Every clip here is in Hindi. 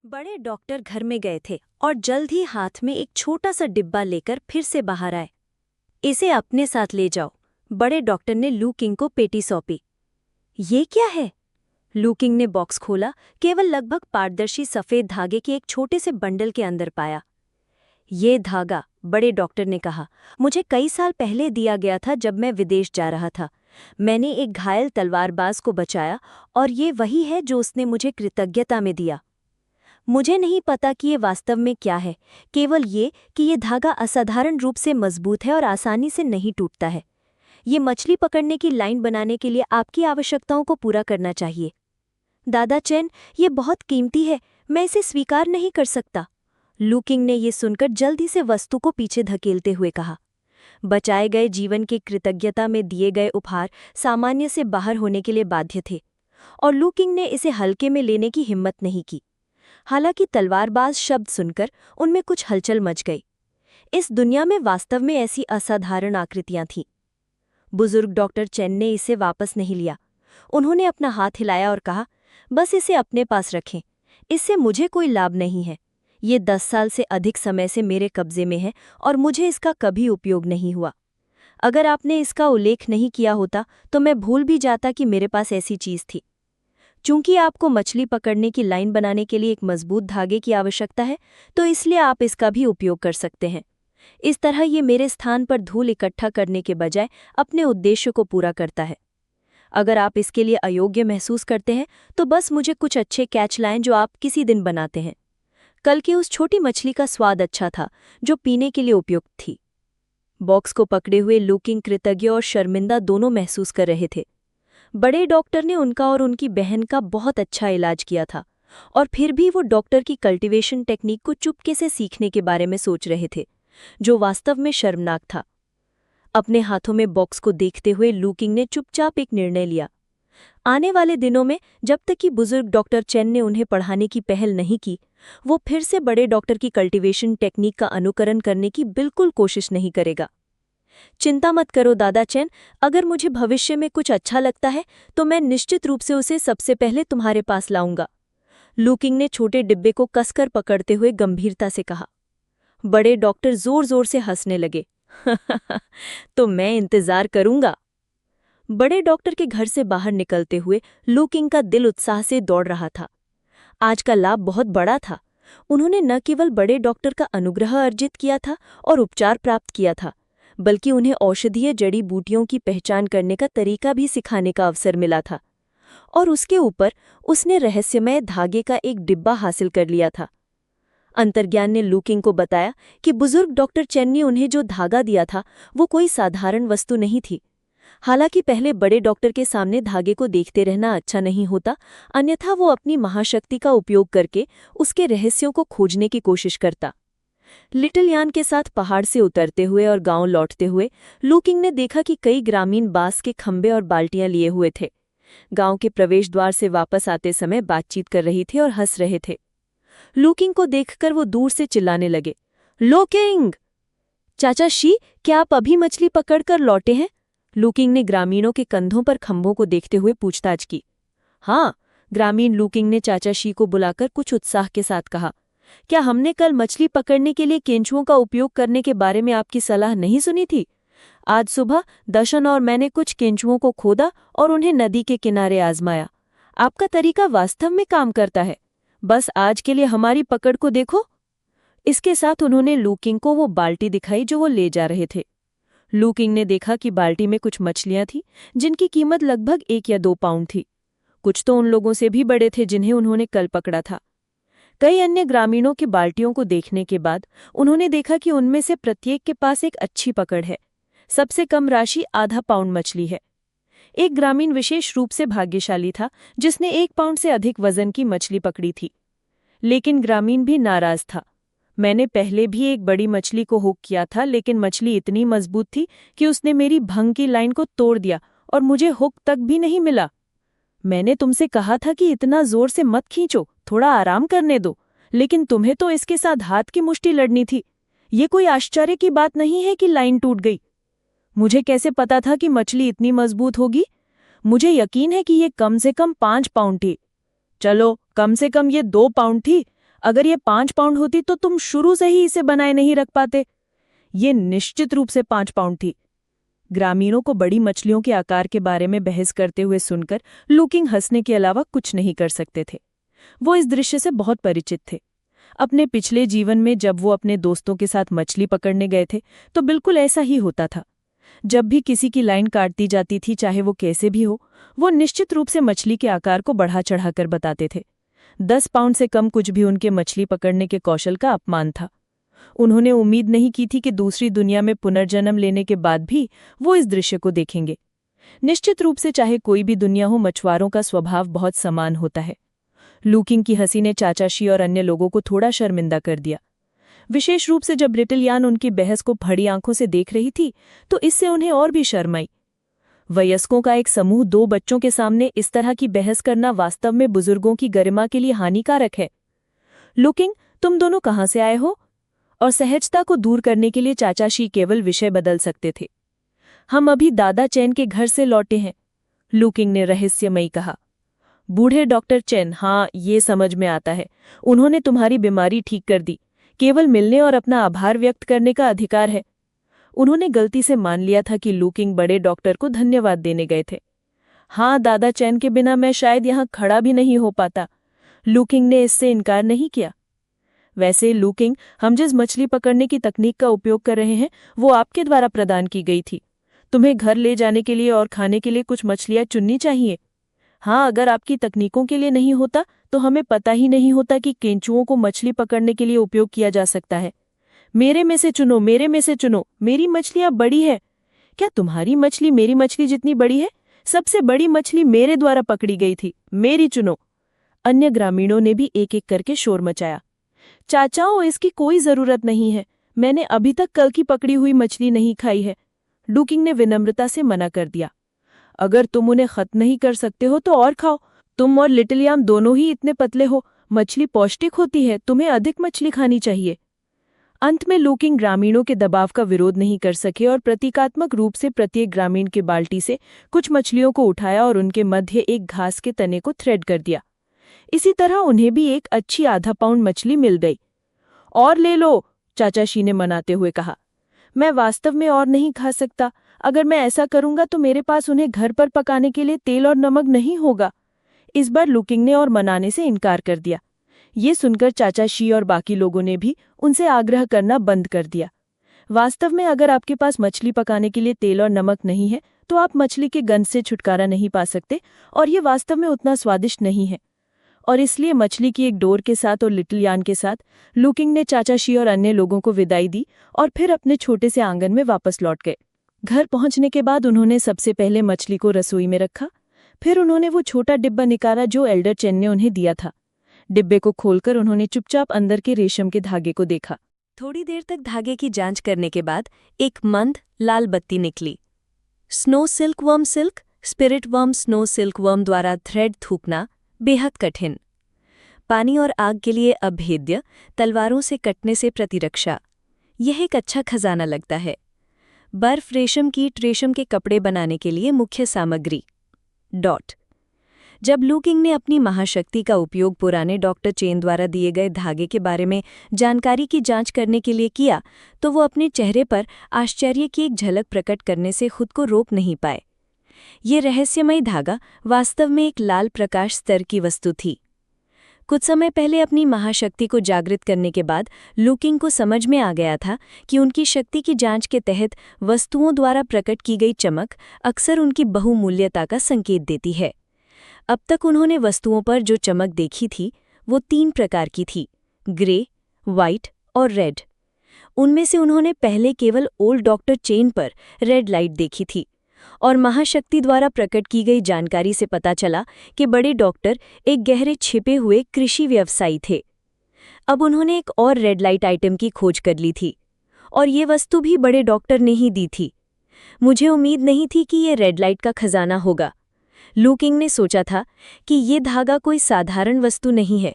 बड़े डॉक्टर घर में गए थे और जल्द ही हाथ में एक छोटा सा डिब्बा लेकर फिर से बाहर आए। इसे अपने साथ ले जाओ। बड़े डॉक्टर ने लू किंग को पेटी सौंपी। ये क्या है? लू किंग ने बॉक्स खोला, केवल लगभग पारदर्शी सफेद धागे के एक छोटे से बंडल के अंदर पाया। ये धागा, बड़े डॉक्टर ने कहा, मुझे कई साल पहले दिया गया था जब मैं विदेश जा रहा था। मैंने एक घायल तलवारबाज को बचाया और ये वही है जो उसने मुझे कृतज्ञता में दिया। मुझे नहीं पता कि ये वास्तव में क्या है, केवल ये कि ये धागा असाधारण रूप से मजबूत है और आसानी से नहीं टूटता है। ये मछली पकड़ने की लाइन बनाने के लिए आपकी आवश्यकताओं को पूरा करना चाहिए। दादा चेन, ये बहुत कीमती है, मैं इसे स्वीकार नहीं कर सकता। लू किंग ने ये सुनकर जल्दी से वस्तु को पीछे धकेलते हुए कहा। बचाए गए जीवन की कृतज्ञता में दिए गए उपहार सामान्य से बाहर होने के लिए बाध्य थे, और लू किंग ने इसे हल्के में लेने की हिम्मत नहीं की। हालांकि तलवारबाज शब्द सुनकर उनमें कुछ हलचल मच गई। इस दुनिया में वास्तव में ऐसी असाधारण आकृतियां थीं। बुजुर्ग डॉक्टर चेन ने इसे वापस नहीं लिया। उन्होंने अपना हाथ हिलाया और कहा, बस इसे अपने पास रखें, इससे मुझे कोई लाभ नहीं है। ये 10 साल से अधिक समय से मेरे कब्जे में है और मुझे इसका कभी उपयोग नहीं हुआ। अगर आपने इसका उल्लेख नहीं किया होता तो मैं भूल भी जाता कि मेरे पास ऐसी चीज थी। चूंकि आपको मछली पकड़ने की लाइन बनाने के लिए एक मजबूत धागे की आवश्यकता है, तो इसलिए आप इसका भी उपयोग कर सकते हैं। इस तरह ये मेरे स्थान पर धूल इकट्ठा करने के बजाय अपने उद्देश्य को पूरा करता है। अगर आप इसके लिए अयोग्य महसूस करते हैं तो बस मुझे कुछ अच्छे कैच लाएं जो आप किसी दिन बनाते हैं। कल की उस छोटी मछली का स्वाद अच्छा था जो पीने के लिए उपयुक्त थी। बॉक्स को पकड़े हुए लू किंग कृतज्ञ और शर्मिंदा दोनों महसूस कर रहे थे। बड़े डॉक्टर ने उनका और उनकी बहन का बहुत अच्छा इलाज किया था, और फिर भी वो डॉक्टर की कल्टीवेशन टेक्निक को चुपके से सीखने के बारे में सोच रहे थे, जो वास्तव में शर्मनाक था। अपने हाथों में बॉक्स को देखते हुए लू किंग ने चुपचाप एक निर्णय लिया। आने वाले दिनों में, जब तक कि बुजुर्ग डॉक्टर चेन ने उन्हें पढ़ाने की पहल नहीं की, वो फिर से बड़े डॉक्टर की कल्टीवेशन टेक्निक का अनुकरण करने की बिल्कुल कोशिश नहीं करेगा। चिंता मत करो दादा चेन, अगर मुझे भविष्य में कुछ अच्छा लगता है तो मैं निश्चित रूप से उसे सबसे पहले तुम्हारे पास लाऊंगा। लू किंग ने छोटे डिब्बे को कसकर पकड़ते हुए गंभीरता से कहा। बड़े डॉक्टर जोर जोर से हंसने लगे। तो मैं इंतजार करूंगा। बड़े डॉक्टर के घर से बाहर निकलते हुए लू किंग का दिल उत्साह से दौड़ रहा था। आज का लाभ बहुत बड़ा था। उन्होंने न केवल बड़े डॉक्टर का अनुग्रह अर्जित किया था और उपचार प्राप्त किया था, बल्कि उन्हें औषधीय जड़ी बूटियों की पहचान करने का तरीका भी सिखाने का अवसर मिला था। और उसके ऊपर उसने रहस्यमय धागे का एक डिब्बा हासिल कर लिया था। अंतर्ज्ञान ने लू किंग को बताया कि बुजुर्ग डॉक्टर चेन ने उन्हें जो धागा दिया था वो कोई साधारण वस्तु नहीं थी। हालांकि पहले बड़े डॉक्टर के सामने धागे को देखते रहना अच्छा नहीं होता, अन्यथा वो अपनी महाशक्ति का उपयोग करके उसके रहस्यों को खोजने की कोशिश करता। लिटिल यान के साथ पहाड़ से उतरते हुए और गांव लौटते हुए लू किंग ने देखा कि कई ग्रामीण बांस के खंभे और बाल्टियां लिए हुए थे। गांव के प्रवेश द्वार से वापस आते समय बातचीत कर रही थे और हंस रहे थे। लू किंग को देखकर वो दूर से चिल्लाने लगे, लो किंग! चाचा शी, क्या आप अभी मछली पकड़कर लौटे हैं? लू किंग ने ग्रामीणों के कंधों पर खंभों को देखते हुए पूछताछ की। हाँ, ग्रामीण लू किंग ने चाचा शी को बुलाकर कुछ उत्साह के साथ कहा। क्या हमने कल मछली पकड़ने के लिए केंचुओं का उपयोग करने के बारे में आपकी सलाह नहीं सुनी थी? आज सुबह दर्शन और मैंने कुछ केंचुओं को खोदा और उन्हें नदी के किनारे आजमाया। आपका तरीका वास्तव में काम करता है। बस आज के लिए हमारी पकड़ को देखो। इसके साथ उन्होंने लू किंग को वो बाल्टी दिखाई जो वो ले जा रहे थे। लू किंग ने देखा कि बाल्टी में कुछ मछलियां थीं जिनकी कीमत लगभग 1 या 2 पाउंड थी। कुछ तो उन लोगों से भी बड़े थे जिन्हें उन्होंने कल पकड़ा था। कई अन्य ग्रामीणों की बाल्टियों को देखने के बाद उन्होंने देखा कि उनमें से प्रत्येक के पास एक अच्छी पकड़ है। सबसे कम राशि आधा पाउंड मछली है। एक ग्रामीण विशेष रूप से भाग्यशाली था जिसने 1 पाउंड से अधिक वजन की मछली पकड़ी थी। लेकिन ग्रामीण भी नाराज था। मैंने पहले भी एक बड़ी मछली को हुक किया था, लेकिन मछली इतनी मजबूत थी कि उसने मेरी भंग की लाइन को तोड़ दिया और मुझे हुक तक भी नहीं मिला। मैंने तुमसे कहा था कि इतना जोर से मत खींचो, थोड़ा आराम करने दो, लेकिन तुम्हें तो इसके साथ हाथ की मुष्टि लड़नी थी। ये कोई आश्चर्य की बात नहीं है कि लाइन टूट गई। मुझे कैसे पता था कि मछली इतनी मजबूत होगी? मुझे यकीन है कि ये कम से कम 5 पाउंड थी। चलो, कम से कम ये 2 पाउंड थी। अगर ये 5 पाउंड होती तो तुम शुरू से ही इसे बनाए नहीं रख पाते। ये निश्चित रूप से 5 पाउंड थी। ग्रामीणों को बड़ी मछलियों के आकार के बारे में बहस करते हुए सुनकर लू किंग हंसने के अलावा कुछ नहीं कर सकते थे। वो इस दृश्य से बहुत परिचित थे। अपने पिछले जीवन में जब वो अपने दोस्तों के साथ मछली पकड़ने गए थे तो बिल्कुल ऐसा ही होता था। जब भी किसी की लाइन काट दी जाती थी, चाहे वो कैसे भी हो, वो निश्चित रूप से मछली के आकार को बढ़ा चढ़ाकर बताते थे। 10 पाउंड से कम कुछ भी उनके मछली पकड़ने के कौशल का अपमान था। उन्होंने उम्मीद नहीं की थी कि दूसरी दुनिया में पुनर्जन्म लेने के बाद भी वो इस दृश्य को देखेंगे। निश्चित रूप से चाहे कोई भी दुनिया हो, मछुआरों का स्वभाव बहुत समान होता है। लू किंग की हंसी ने चाचा शी और अन्य लोगों को थोड़ा शर्मिंदा कर दिया, विशेष रूप से जब लिटिल यान उनकी बहस को फड़ी आंखों से देख रही थी तो इससे उन्हें और भी शर्म आई। वयस्कों का एक समूह 2 बच्चों के सामने इस तरह की बहस करना वास्तव में बुजुर्गों की गरिमा के लिए हानिकारक है। लू किंग, तुम दोनों कहाँ से आए हो? और सहजता को दूर करने के लिए चाचा शी केवल विषय बदल सकते थे। हम अभी दादा चैन के घर से लौटे हैं, लू किंग ने रहस्यमयी कहा। बूढ़े डॉक्टर चैन, हाँ, ये समझ में आता है। उन्होंने तुम्हारी बीमारी ठीक कर दी। केवल मिलने और अपना आभार व्यक्त करने का अधिकार है। उन्होंने गलती से मान लिया था कि लू किंग बड़े डॉक्टर को धन्यवाद देने गए थे। हाँ, दादा चैन के बिना मैं शायद यहाँ खड़ा भी नहीं हो पाता। लू किंग ने इससे इनकार नहीं किया। वैसे लू किंग, हम जिस मछली पकड़ने की तकनीक का उपयोग कर रहे हैं वो आपके द्वारा प्रदान की गई थी। तुम्हें घर ले जाने के लिए और खाने के लिए कुछ मछलियाँ चुननी चाहिए। हाँ, अगर आपकी तकनीकों के लिए नहीं होता तो हमें पता ही नहीं होता कि केंचुओं को मछली पकड़ने के लिए उपयोग किया जा सकता है। मेरे में से चुनो, मेरे में से चुनो। मेरी मछलियाँ बड़ी है। क्या तुम्हारी मछली मेरी मछली जितनी बड़ी है? सबसे बड़ी मछली मेरे द्वारा पकड़ी गई थी, मेरी चुनो। अन्य ग्रामीणों ने भी एक एक करके शोर मचाया। चाचाओं, इसकी कोई जरूरत नहीं है। मैंने अभी तक कल की पकड़ी हुई मछली नहीं खाई है, लू किंग ने विनम्रता से मना कर दिया। अगर तुम उन्हें खत्म नहीं कर सकते हो तो और खाओ। तुम और लिटिल याम दोनों ही इतने पतले हो। मछली पौष्टिक होती है, तुम्हें अधिक मछली खानी चाहिए। अंत में लू किंग ग्रामीणों के दबाव का विरोध नहीं कर सके और प्रतीकात्मक रूप से प्रत्येक ग्रामीण के बाल्टी से कुछ मछलियों को उठाया और उनके मध्य एक घास के तने को थ्रेड कर दिया। इसी तरह उन्हें भी एक अच्छी आधा पाउंड मछली मिल गई। और ले लो, चाचा शी ने मनाते हुए कहा। मैं वास्तव में और नहीं खा सकता। अगर मैं ऐसा करूंगा तो मेरे पास उन्हें घर पर पकाने के लिए तेल और नमक नहीं होगा। इस बार लू किंग ने और मनाने से इनकार कर दिया। ये सुनकर चाचा शी और बाकी लोगों ने भी उनसे आग्रह करना बंद कर दिया। वास्तव में अगर आपके पास मछली पकाने के लिए तेल और नमक नहीं है तो आप मछली के गंध से छुटकारा नहीं पा सकते, और ये वास्तव में उतना स्वादिष्ट नहीं है। और इसलिए मछली की एक डोर के साथ और लिटिल यान के साथ लू किंग ने चाचा शी और अन्य लोगों को विदाई दी और फिर अपने छोटे से आंगन में वापस लौट गए। घर पहुंचने के बाद उन्होंने सबसे पहले मछली को रसोई में रखा। फिर उन्होंने वो छोटा डिब्बा निकाला जो एल्डर चेन ने उन्हें दिया था। डिब्बे को खोलकर उन्होंने चुपचाप अंदर के रेशम के धागे को देखा। थोड़ी देर तक धागे की जांच करने के बाद एक मंद लाल बत्ती निकली। Snow silk worm silk spirit worm snow silk worm द्वारा थ्रेड थूकना बेहद कठिन। पानी और आग के लिए अभेद्य, तलवारों से कटने से प्रतिरक्षा। यह एक अच्छा खजाना लगता है। बर्फ रेशम कीट रेशम के कपड़े बनाने के लिए मुख्य सामग्री। जब लू किंग ने अपनी महाशक्ति का उपयोग पुराने डॉक्टर चेन द्वारा दिए गए धागे के बारे में जानकारी की जांच करने के लिए किया तो वो अपने चेहरे पर आश्चर्य की एक झलक प्रकट करने से खुद को रोक नहीं पाए। ये रहस्यमयी धागा वास्तव में एक लाल प्रकाश स्तर की वस्तु थी। कुछ समय पहले अपनी महाशक्ति को जागृत करने के बाद लू किंग को समझ में आ गया था कि उनकी शक्ति की जांच के तहत वस्तुओं द्वारा प्रकट की गई चमक अक्सर उनकी बहुमूल्यता का संकेत देती है। अब तक उन्होंने वस्तुओं पर जो चमक देखी थी वो 3 प्रकार की थी, ग्रे, वाइट और रेड। उनमें से उन्होंने पहले केवल ओल्ड डॉक्टर चेन पर रेड लाइट देखी थी और महाशक्ति द्वारा प्रकट की गई जानकारी से पता चला कि बड़े डॉक्टर एक गहरे छिपे हुए कृषि व्यवसायी थे। अब उन्होंने एक और रेड लाइट आइटम की खोज कर ली थी और ये वस्तु भी बड़े डॉक्टर ने ही दी थी। मुझे उम्मीद नहीं थी कि ये रेड लाइट का खजाना होगा। लू किंग ने सोचा था कि ये धागा कोई साधारण वस्तु नहीं है,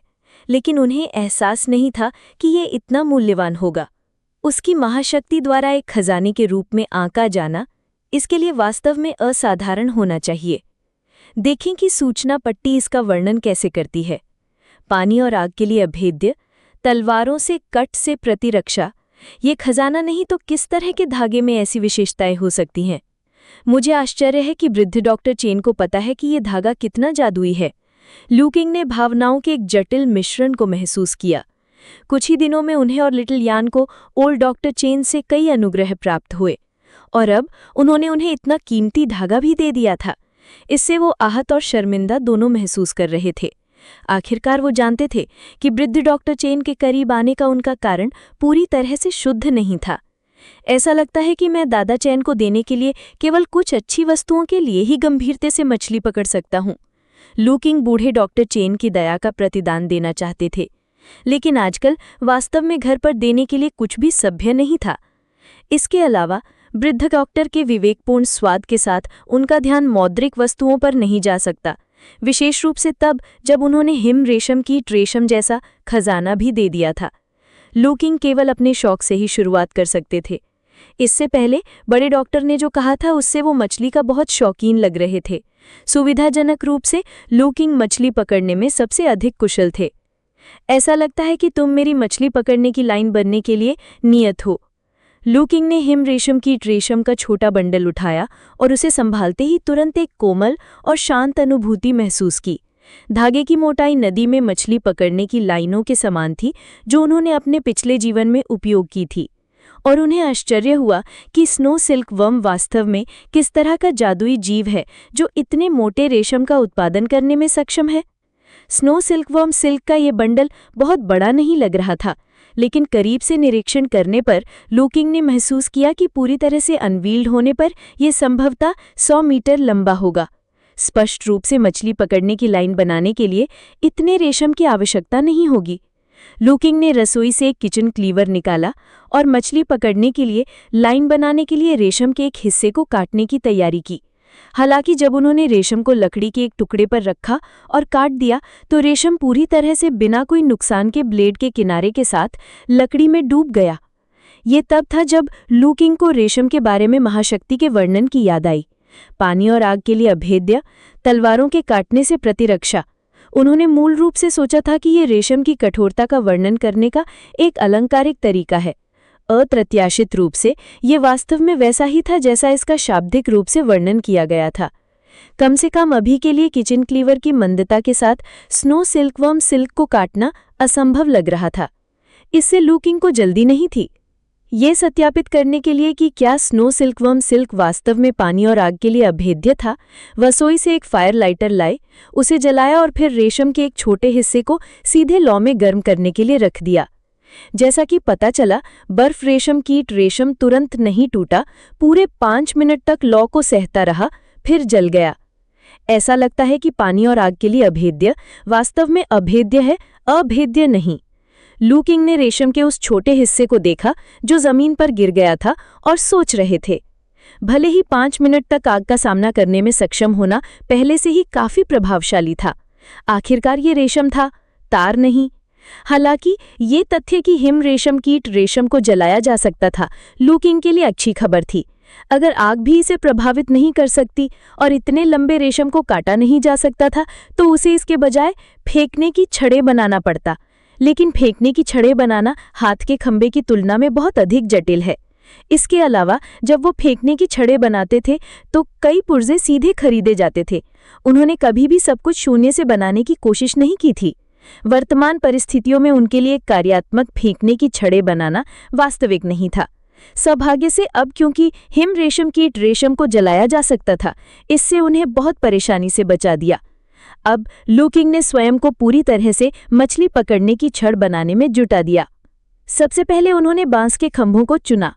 लेकिन उन्हें एहसास नहीं था कि ये इतना मूल्यवान होगा। उसकी महाशक्ति द्वारा एक खजाने के रूप में आंका जाना इसके लिए वास्तव में असाधारण होना चाहिए। देखें कि सूचना पट्टी इसका वर्णन कैसे करती है। पानी और आग के लिए अभेद्य, तलवारों से कट से प्रतिरक्षा। ये खजाना नहीं तो किस तरह के धागे में ऐसी विशेषताएं हो सकती हैं? मुझे आश्चर्य है कि वृद्ध डॉक्टर चेन को पता है कि ये धागा कितना जादुई है। लू किंग ने भावनाओं के एक जटिल मिश्रण को महसूस किया। कुछ ही दिनों में उन्हें और लिटिल यान को ओल्ड डॉक्टर चेन से कई अनुग्रह प्राप्त हुए, और अब उन्होंने उन्हें इतना कीमती धागा भी दे दिया था। इससे वो आहत और शर्मिंदा दोनों महसूस कर रहे थे। आखिरकार वो जानते थे कि वृद्ध डॉक्टर चेन के करीब आने का उनका कारण पूरी तरह से शुद्ध नहीं था। ऐसा लगता है कि मैं दादा चैन को देने के लिए केवल कुछ अच्छी वस्तुओं के लिए ही गंभीरता से मछली पकड़ सकता हूँ। लू किंग बूढ़े डॉक्टर चेन की दया का प्रतिदान देना चाहते थे, लेकिन आजकल वास्तव में घर पर देने के लिए कुछ भी सभ्य नहीं था। इसके अलावा वृद्ध डॉक्टर के विवेकपूर्ण स्वाद के साथ उनका ध्यान मौद्रिक वस्तुओं पर नहीं जा सकता, विशेष रूप से तब जब उन्होंने हिम रेशम की रेशम जैसा खजाना भी दे दिया था। लू किंग केवल अपने शौक से ही शुरुआत कर सकते थे। इससे पहले बड़े डॉक्टर ने जो कहा था उससे वो मछली का बहुत शौकीन लग रहे थे। सुविधाजनक रूप से लू किंग मछली पकड़ने में सबसे अधिक कुशल थे। ऐसा लगता है कि तुम मेरी मछली पकड़ने की लाइन बनने के लिए नियत हो। लू किंग ने हिम रेशम की रेशम का छोटा बंडल उठाया और उसे संभालते ही तुरंत एक कोमल और शांत अनुभूति महसूस की। धागे की मोटाई नदी में मछली पकड़ने की लाइनों के समान थी जो उन्होंने अपने पिछले जीवन में उपयोग की थी, और उन्हें आश्चर्य हुआ कि स्नो सिल्कवर्म वास्तव में किस तरह का जादुई जीव है जो इतने मोटे रेशम का उत्पादन करने में सक्षम है। स्नो सिल्कवर्म सिल्क का ये बंडल बहुत बड़ा नहीं लग रहा था, लेकिन करीब से निरीक्षण करने पर लू किंग ने महसूस किया कि पूरी तरह से अनवील्ड होने पर यह संभवतः 100 मीटर लंबा होगा। स्पष्ट रूप से मछली पकड़ने की लाइन बनाने के लिए इतने रेशम की आवश्यकता नहीं होगी। लू किंग ने रसोई से एक किचन क्लीवर निकाला और मछली पकड़ने के लिए लाइन बनाने के लिए रेशम के एक हिस्से को काटने की तैयारी की। हालांकि जब उन्होंने रेशम को लकड़ी के एक टुकड़े पर रखा और काट दिया तो रेशम पूरी तरह से बिना कोई नुकसान के ब्लेड के किनारे के साथ लकड़ी में डूब गया। ये तब था जब लू किंग को रेशम के बारे में महाशक्ति के वर्णन की याद आई। पानी और आग के लिए अभेद्य, तलवारों के काटने से प्रतिरक्षा। उन्होंने मूल रूप से सोचा था कि ये रेशम की कठोरता का वर्णन करने का एक अलंकारिक तरीका है। अप्रत्याशित रूप से ये वास्तव में वैसा ही था जैसा इसका शाब्दिक रूप से वर्णन किया गया था। कम से कम अभी के लिए किचन क्लीवर की मंदता के साथ स्नो सिल्कवर्म सिल्क को काटना असंभव लग रहा था। इससे लू किंग को जल्दी नहीं थी। ये सत्यापित करने के लिए कि क्या स्नो सिल्कवर्म सिल्क वास्तव में पानी और आग के लिए अभेद्य था, रसोई से एक फायर लाइटर लाए, उसे जलाया और फिर रेशम के एक छोटे हिस्से को सीधे लौ में गर्म करने के लिए रख दिया। जैसा कि पता चला, बर्फ रेशम कीट रेशम तुरंत नहीं टूटा, पूरे 5 मिनट तक लौ को सहता रहा, फिर जल गया। ऐसा लगता है कि पानी और आग के लिए अभेद्य वास्तव में अभेद्य है, अभेद्य नहीं। लू किंग ने रेशम के उस छोटे हिस्से को देखा जो जमीन पर गिर गया था और सोच रहे थे। भले ही 5 मिनट तक आग का सामना करने में सक्षम होना पहले से ही काफी प्रभावशाली था, आखिरकार ये रेशम था, तार नहीं। हालांकि ये तथ्य कि हिम रेशम कीट रेशम को जलाया जा सकता था लू किंग के लिए अच्छी खबर थी। अगर आग भी इसे प्रभावित नहीं कर सकती और इतने लंबे रेशम को काटा नहीं जा सकता था तो उसे इसके बजाय फेंकने की छड़ें बनाना पड़ता। लेकिन फेंकने की छड़ें बनाना हाथ के खंभे की तुलना में बहुत अधिक जटिल है। इसके अलावा जब वो फेंकने की छड़ें बनाते थे तो कई पुर्जे सीधे खरीदे जाते थे। उन्होंने कभी भी सब कुछ शून्य से बनाने की कोशिश नहीं की थी। वर्तमान परिस्थितियों में उनके लिए कार्यात्मक फेंकने की छड़ें बनाना वास्तविक नहीं था। सौभाग्य से अब क्योंकि हिम रेशम कीट रेशम को जलाया जा सकता था, इससे उन्हें बहुत परेशानी से बचा दिया। अब लू किंग ने स्वयं को पूरी तरह से मछली पकड़ने की छड़ बनाने में जुटा दिया। सबसे पहले उन्होंने बांस के खंभों को चुना।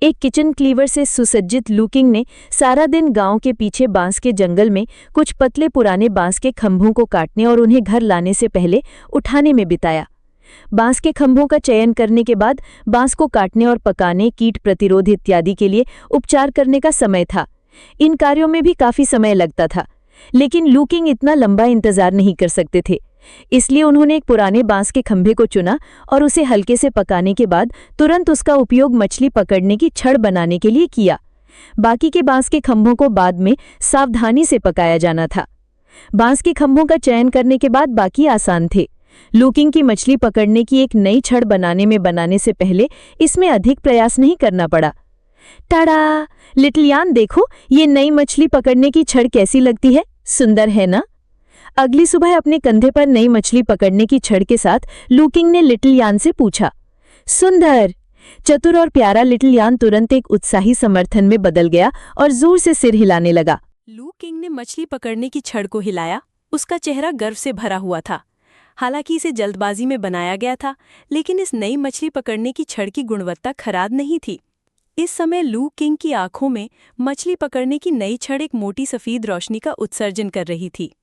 एक किचन क्लीवर से सुसज्जित लू किंग ने सारा दिन गांव के पीछे बांस के जंगल में कुछ पतले पुराने बांस के खंभों को काटने और उन्हें घर लाने से पहले उठाने में बिताया। बांस के खंभों का चयन करने के बाद बांस को काटने और पकाने, कीट प्रतिरोध इत्यादि के लिए उपचार करने का समय था। इन कार्यों में भी काफी समय लगता था, लेकिन लू किंग इतना लंबा इंतजार नहीं कर सकते थे। इसलिए उन्होंने एक पुराने बांस के खंभे को चुना और उसे हल्के से पकाने के बाद तुरंत उसका उपयोग मछली पकड़ने की छड़ बनाने के लिए किया। बाकी के बांस के खंभों को बाद में सावधानी से पकाया जाना था। बांस के खंभों का चयन करने के बाद बाकी आसान थे। लूकिंग की मछली पकड़ने की एक नई छड़ बनाने से पहले इसमें अधिक प्रयास नहीं करना पड़ा। टाड़ा! लिटिल यान देखो, ये नई मछली पकड़ने की छड़ कैसी लगती है, सुंदर है ना? अगली सुबह अपने कंधे पर नई मछली पकड़ने की छड़ के साथ लूकिंग ने लिटिल यान से पूछा। सुंदर! चतुर और प्यारा लिटिल यान तुरंत एक उत्साही समर्थन में बदल गया और जोर से सिर हिलाने लगा। लूकिंग ने मछली पकड़ने की छड़ को हिलाया। उसका चेहरा गर्व से भरा हुआ था। हालांकि इसे जल्दबाजी में बनाया गया था, लेकिन इस नई मछली पकड़ने की छड़ की गुणवत्ता खराब नहीं थी। इस समय लू किंग की आंखों में मछली पकड़ने की नई छड़ एक मोटी सफेद रोशनी का उत्सर्जन कर रही थी।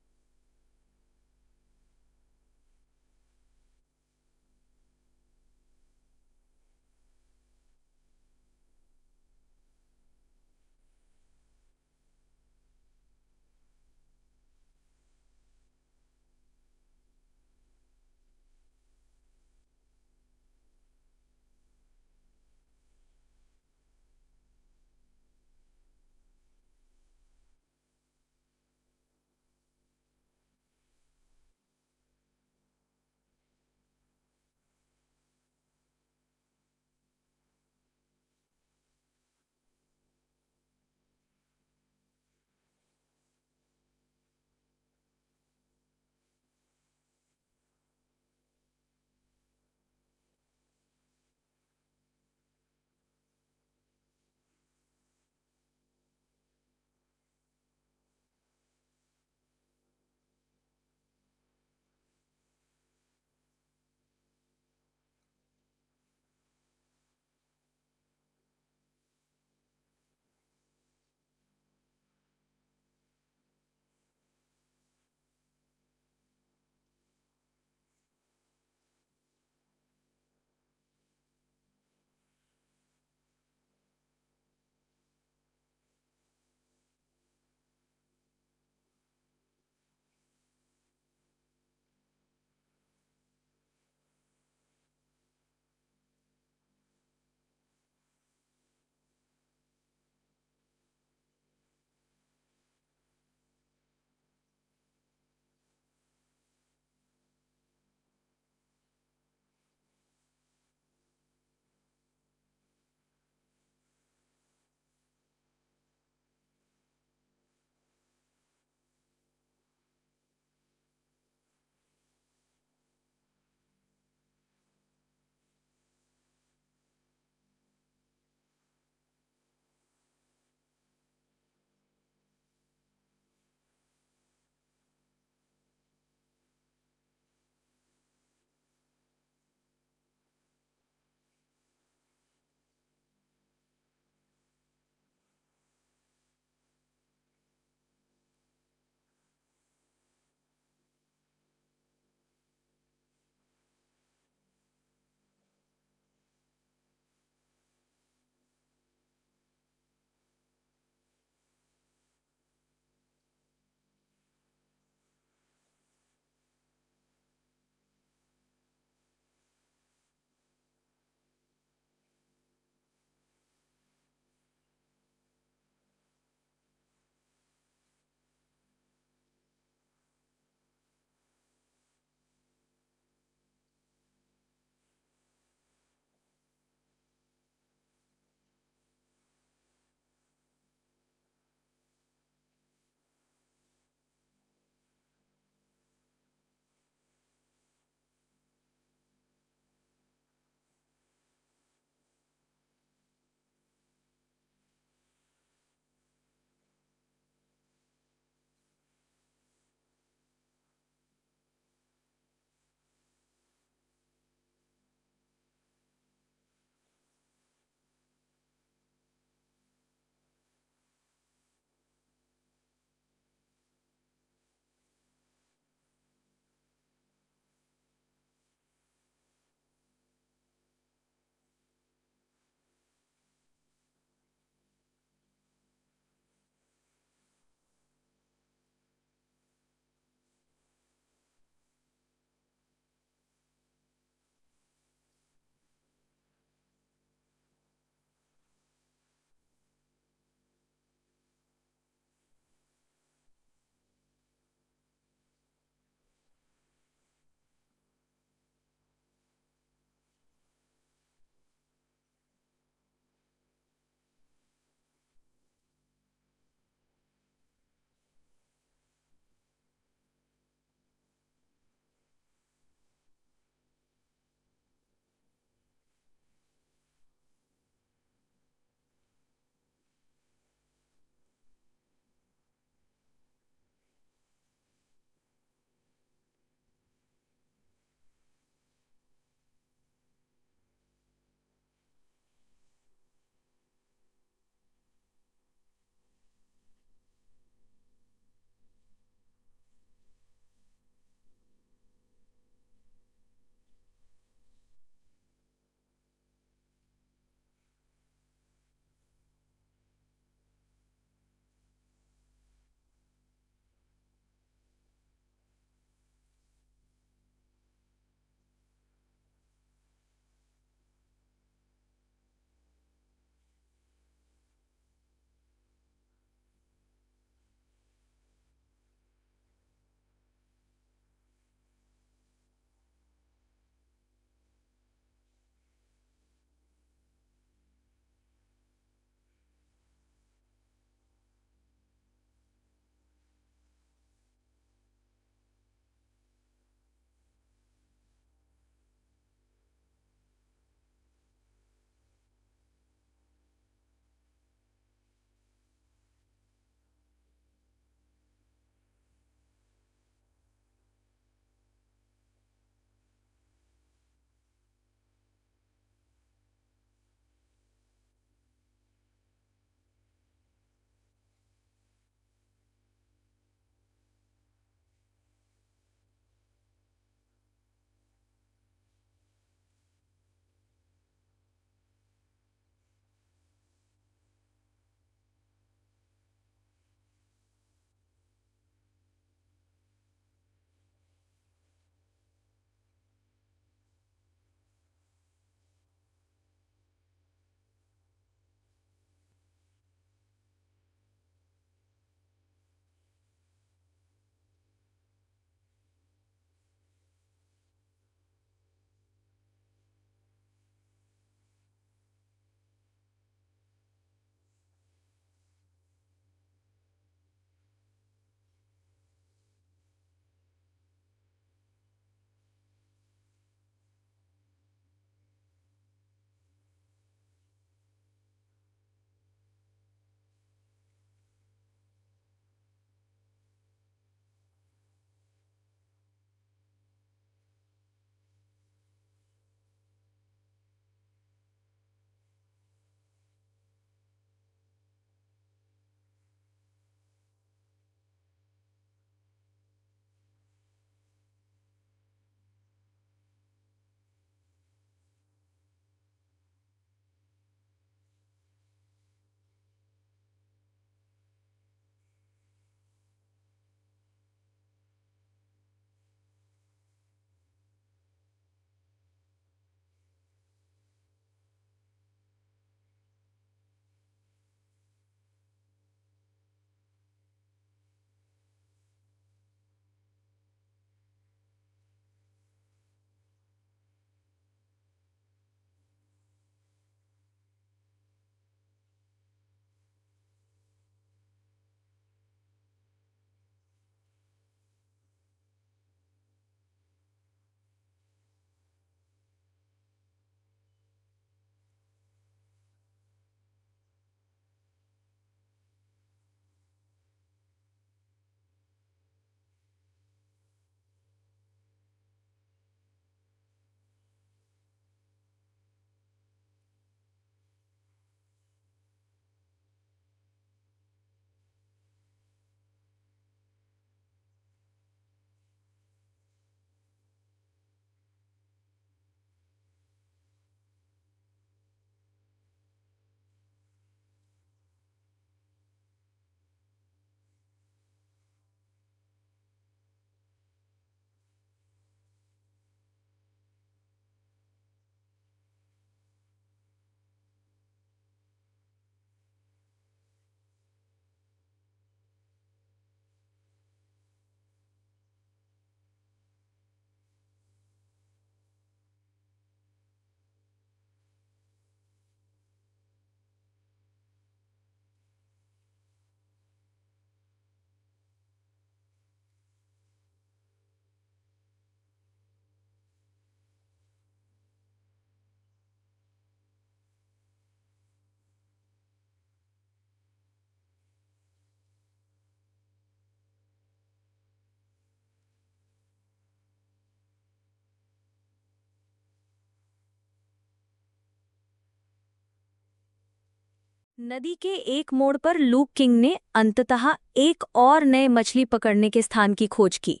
नदी के एक मोड़ पर लूक किंग ने अंततः एक और नए मछली पकड़ने के स्थान की खोज की।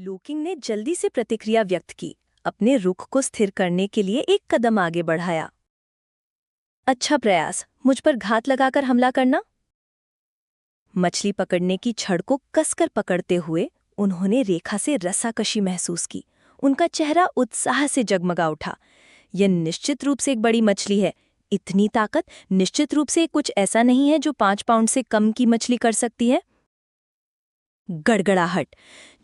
लूकिंग ने जल्दी से प्रतिक्रिया व्यक्त की, अपने रुख को स्थिर करने के लिए एक कदम आगे बढ़ाया। अच्छा प्रयास, मुझ पर घात लगाकर हमला करना। मछली पकड़ने की छड़ को कसकर पकड़ते हुए उन्होंने रेखा से रस्साकशी महसूस की। उनका चेहरा उत्साह से जगमगा उठा। यह निश्चित रूप से एक बड़ी मछली है। इतनी ताकत निश्चित रूप से कुछ ऐसा नहीं है जो 5 पाउंड से कम की मछली कर सकती है। गड़गड़ाहट।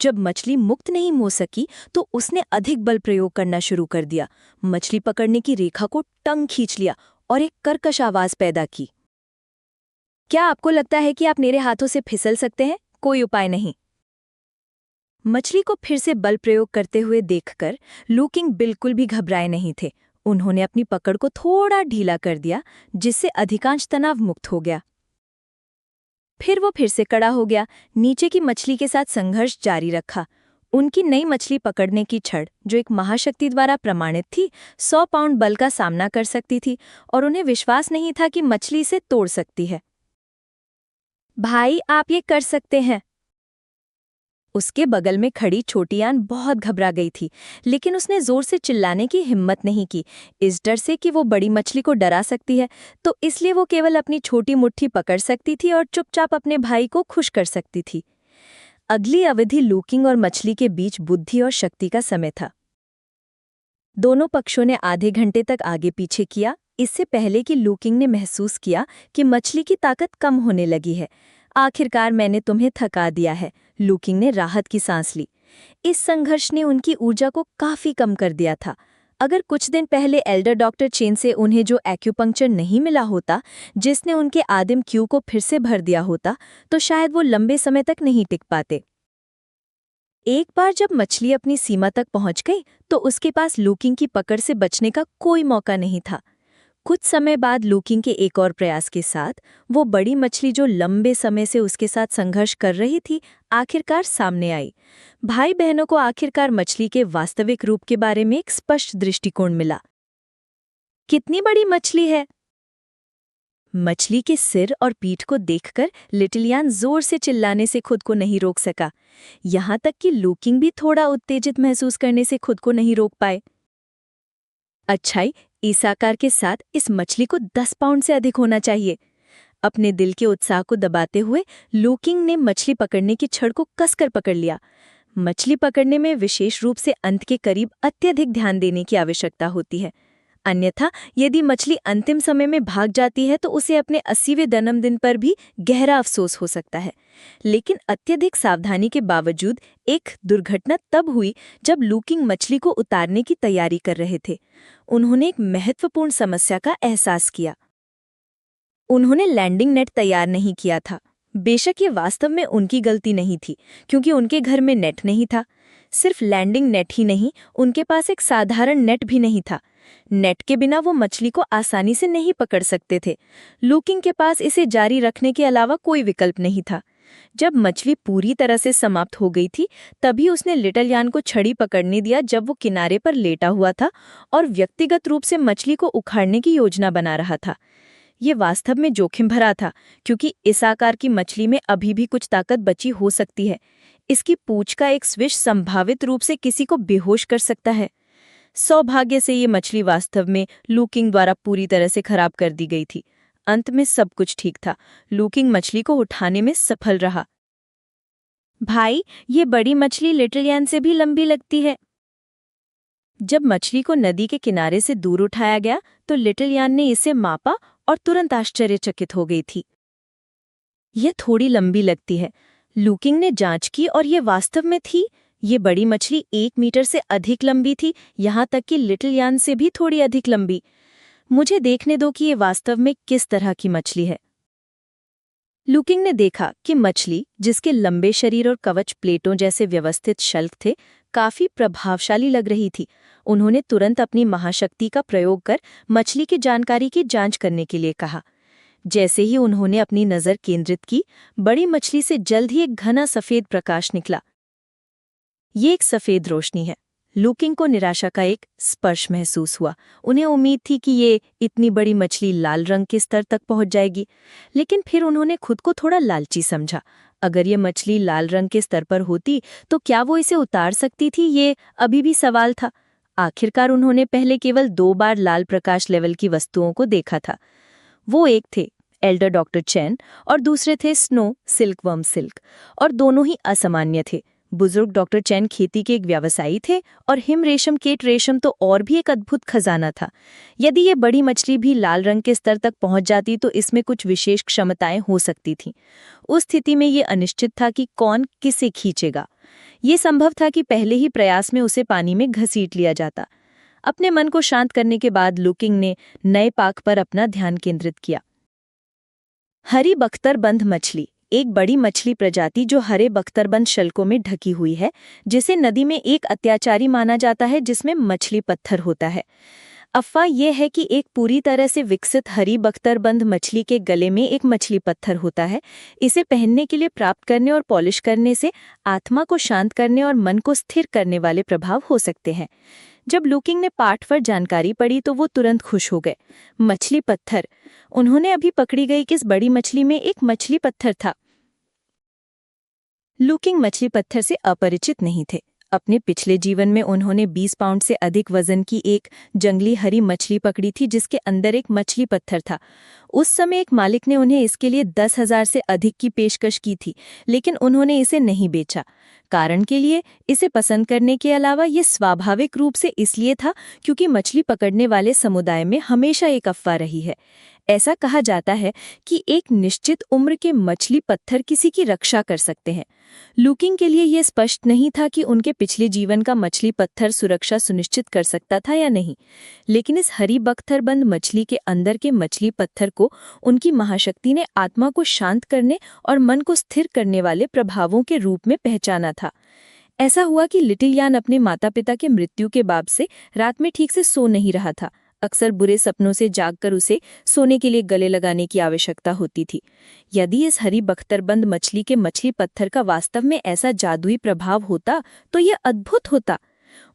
जब मछली मुक्त नहीं हो सकी तो उसने अधिक बल प्रयोग करना शुरू कर दिया। मछली पकड़ने की रेखा को टंग खींच लिया और एक कर्कश आवाज पैदा की। क्या आपको लगता है कि आप मेरे हाथों से फिसल सकते हैं? कोई उपाय नहीं। मछली को फिर से बल प्रयोग करते हुए देखकर लूकिंग बिल्कुल भी घबराए नहीं थे। उन्होंने अपनी पकड़ को थोड़ा ढीला कर दिया, जिससे अधिकांश तनाव मुक्त हो गया। फिर वो फिर से कड़ा हो गया, नीचे की मछली के साथ संघर्ष जारी रखा। उनकी नई मछली पकड़ने की छड़, जो एक महाशक्ति द्वारा प्रमाणित थी, 100 पाउंड बल का सामना कर सकती थी और उन्हें विश्वास नहीं था कि मछली इसे तोड़ सकती है। भाई, आप ये कर सकते हैं। उसके बगल में खड़ी छोटी आन बहुत घबरा गई थी, लेकिन उसने जोर से चिल्लाने की हिम्मत नहीं की, इस डर से कि वो बड़ी मछली को डरा सकती है। तो इसलिए वो केवल अपनी छोटी मुट्ठी पकड़ सकती थी और चुपचाप अपने भाई को खुश कर सकती थी। अगली अवधि लूकिंग और मछली के बीच बुद्धि और शक्ति का समय था। दोनों पक्षों ने आधे घंटे तक आगे पीछे किया, इससे पहले कि लूकिंग ने महसूस किया कि मछली की ताकत कम होने लगी है। आखिरकार मैंने तुम्हें थका दिया है, लूकिंग ने राहत की सांस ली। इस संघर्ष ने उनकी ऊर्जा को काफी कम कर दिया था। अगर कुछ दिन पहले एल्डर डॉक्टर चेन से उन्हें जो एक्यूपंक्चर नहीं मिला होता, जिसने उनके आदिम क्यू को फिर से भर दिया होता, तो शायद वो लंबे समय तक नहीं टिक पाते। एक बार जब मछली अपनी सीमा तक पहुंच गई तो उसके पास लूकिंग की पकड़ से बचने का कोई मौका नहीं था। कुछ समय बाद लूकिंग के एक और प्रयास के साथ वो बड़ी मछली जो लंबे समय से उसके साथ संघर्ष कर रही थी, आखिरकार सामने आई। भाई बहनों को आखिरकार मछली के वास्तविक रूप के बारे में एक स्पष्ट दृष्टिकोण मिला। कितनी बड़ी मछली है? मछली के सिर और पीठ को देखकर लिटिल यान जोर से चिल्लाने से खुद को नहीं रोक सका। यहाँ तक कि लूकिंग भी थोड़ा उत्तेजित महसूस करने से खुद को नहीं रोक पाए। अच्छाई, इस आकार के साथ इस मछली को 10 पाउंड से अधिक होना चाहिए। अपने दिल के उत्साह को दबाते हुए लूकिंग ने मछली पकड़ने की छड़ को कसकर पकड़ लिया। मछली पकड़ने में विशेष रूप से अंत के करीब अत्यधिक ध्यान देने की आवश्यकता होती है। अन्यथा यदि मछली अंतिम समय में भाग जाती है तो उसे अपने 80वें जन्मदिन पर भी गहरा अफसोस हो सकता है। लेकिन अत्यधिक सावधानी के बावजूद एक दुर्घटना तब हुई जब लूकिंग मछली को उतारने की तैयारी कर रहे थे। उन्होंने एक महत्वपूर्ण समस्या का एहसास किया। उन्होंने लैंडिंग नेट तैयार नहीं किया था। बेशक ये वास्तव में उनकी गलती नहीं थी, क्योंकि उनके घर में नेट नहीं था। सिर्फ लैंडिंग नेट ही नहीं, उनके पास एक साधारण नेट भी नहीं था। नेट के बिना वो मछली को आसानी से नहीं पकड़ सकते थे। लूकिंग के पास इसे जारी रखने के अलावा कोई विकल्प नहीं था। जब मछली पूरी तरह से समाप्त हो गई थी, तभी उसने लिटिल यान को छड़ी पकड़ने दिया जब वो किनारे पर लेटा हुआ था और व्यक्तिगत रूप से मछली को उखाड़ने की योजना बना रहा था। ये वास्तव में जोखिम भरा था, क्योंकि इस आकार की मछली में अभी भी कुछ ताकत बची हो सकती है। इसकी पूंछ का एक स्विश संभावित रूप से किसी को बेहोश कर सकता है। सौभाग्य से ये मछली वास्तव में लूकिंग द्वारा पूरी तरह से खराब कर दी गई थी। अंत में सब कुछ ठीक था। लूकिंग मछली को उठाने में सफल रहा। भाई, ये बड़ी मछली लिटिल यान से भी लंबी लगती है। जब मछली को नदी के किनारे से दूर उठाया गया तो लिटिल यान ने इसे मापा और तुरंत आश्चर्यचकित हो गई थी। यह थोड़ी लंबी लगती है। लूकिंग ने जांच की और ये वास्तव में थी। ये बड़ी मछली 1 मीटर से अधिक लंबी थी, यहाँ तक कि लिटिल यान से भी थोड़ी अधिक लंबी। मुझे देखने दो कि ये वास्तव में किस तरह की मछली है। लूकिंग ने देखा कि मछली, जिसके लंबे शरीर और कवच प्लेटों जैसे व्यवस्थित शल्क थे, काफी प्रभावशाली लग रही थी। उन्होंने तुरंत अपनी महाशक्ति का प्रयोग कर मछली की जानकारी की जांच करने के लिए कहा। जैसे ही उन्होंने अपनी नजर केंद्रित की, बड़ी मछली से जल्द ही एक घना सफेद प्रकाश निकला। ये एक सफेद रोशनी है, लुकिंग को निराशा का एक स्पर्श महसूस हुआ। उन्हें उम्मीद थी कि ये इतनी बड़ी मछली लाल रंग के स्तर तक पहुंच जाएगी, लेकिन फिर उन्होंने खुद को थोड़ा लालची समझा। अगर ये मछली लाल रंग के स्तर पर होती तो क्या वो इसे उतार सकती थी, ये अभी भी सवाल था। आखिरकार उन्होंने पहले केवल 2 बार लाल प्रकाश लेवल की वस्तुओं को देखा था। वो एक थे एल्डर डॉक्टर चैन और दूसरे थे स्नो सिल्कवर्म सिल्क, और दोनों ही असामान्य थे। बुजुर्ग डॉक्टर चैन खेती के एक व्यवसायी थे और हिम रेशम केट रेशम तो और भी एक अद्भुत खजाना था। यदि ये बड़ी मछली भी लाल रंग के स्तर तक पहुंच जाती तो इसमें कुछ विशेष क्षमताएं हो सकती थीं। उस स्थिति में ये अनिश्चित था कि कौन किसे खींचेगा। ये संभव था कि पहले ही प्रयास में उसे पानी में घसीट लिया जाता। अपने मन को शांत करने के बाद लुकिंग ने नए पाक पर अपना ध्यान केंद्रित किया। हरी बख्तरबंद मछली, एक बड़ी मछली प्रजाति जो हरे बख्तरबंद शल्कों में ढकी हुई है, जिसे नदी में एक अत्याचारी माना जाता है जिसमें मछली पत्थर होता है। अफवाह यह है कि एक पूरी तरह से विकसित हरी बख्तरबंद मछली के गले में एक मछली पत्थर होता है। इसे पहनने के लिए प्राप्त करने और पॉलिश करने से आत्मा को शांत करने और मन को स्थिर करने वाले प्रभाव हो सकते हैं। जब लुकिंग ने पाठ पर जानकारी पढ़ी तो वो तुरंत खुश हो गए। मछली पत्थर, उन्होंने अभी पकड़ी गई किस बड़ी मछली में एक मछली पत्थर था। लुकिंग मछली पत्थर से अपरिचित नहीं थे। अपने पिछले जीवन में उन्होंने 20 पाउंड से अधिक वजन की एक जंगली हरी मछली पकड़ी थी जिसके अंदर एक मछली पत्थर था। उस समय एक मालिक ने उन्हें इसके लिए 10,000 से अधिक की पेशकश की थी, लेकिन उन्होंने इसे नहीं बेचा। कारण के लिए इसे पसंद करने के अलावा ये स्वाभाविक रूप से इसलिए था क्योंकि मछली पकड़ने वाले समुदाय में हमेशा एक अफवाह रही है। ऐसा कहा जाता है कि एक निश्चित उम्र के मछली पत्थर किसी की रक्षा कर सकते हैं। लुकिंग के लिए यह स्पष्ट नहीं था कि उनके पिछले जीवन का मछली पत्थर सुरक्षा सुनिश्चित कर सकता था या नहीं, लेकिन इस हरी बख्तरबंद मछली के अंदर के मछली पत्थर को उनकी महाशक्ति ने आत्मा को शांत करने और मन को स्थिर करने वाले प्रभावों के रूप में पहचाना था। ऐसा हुआ कि लिटिल यान अपने माता पिता के मृत्यु के बाद से रात में ठीक से सो नहीं रहा था। अक्सर बुरे सपनों से जागकर उसे सोने के लिए गले लगाने की आवश्यकता होती थी। यदि इस हरी बख्तरबंद मछली के मछली पत्थर का वास्तव में ऐसा जादुई प्रभाव होता तो यह अद्भुत होता।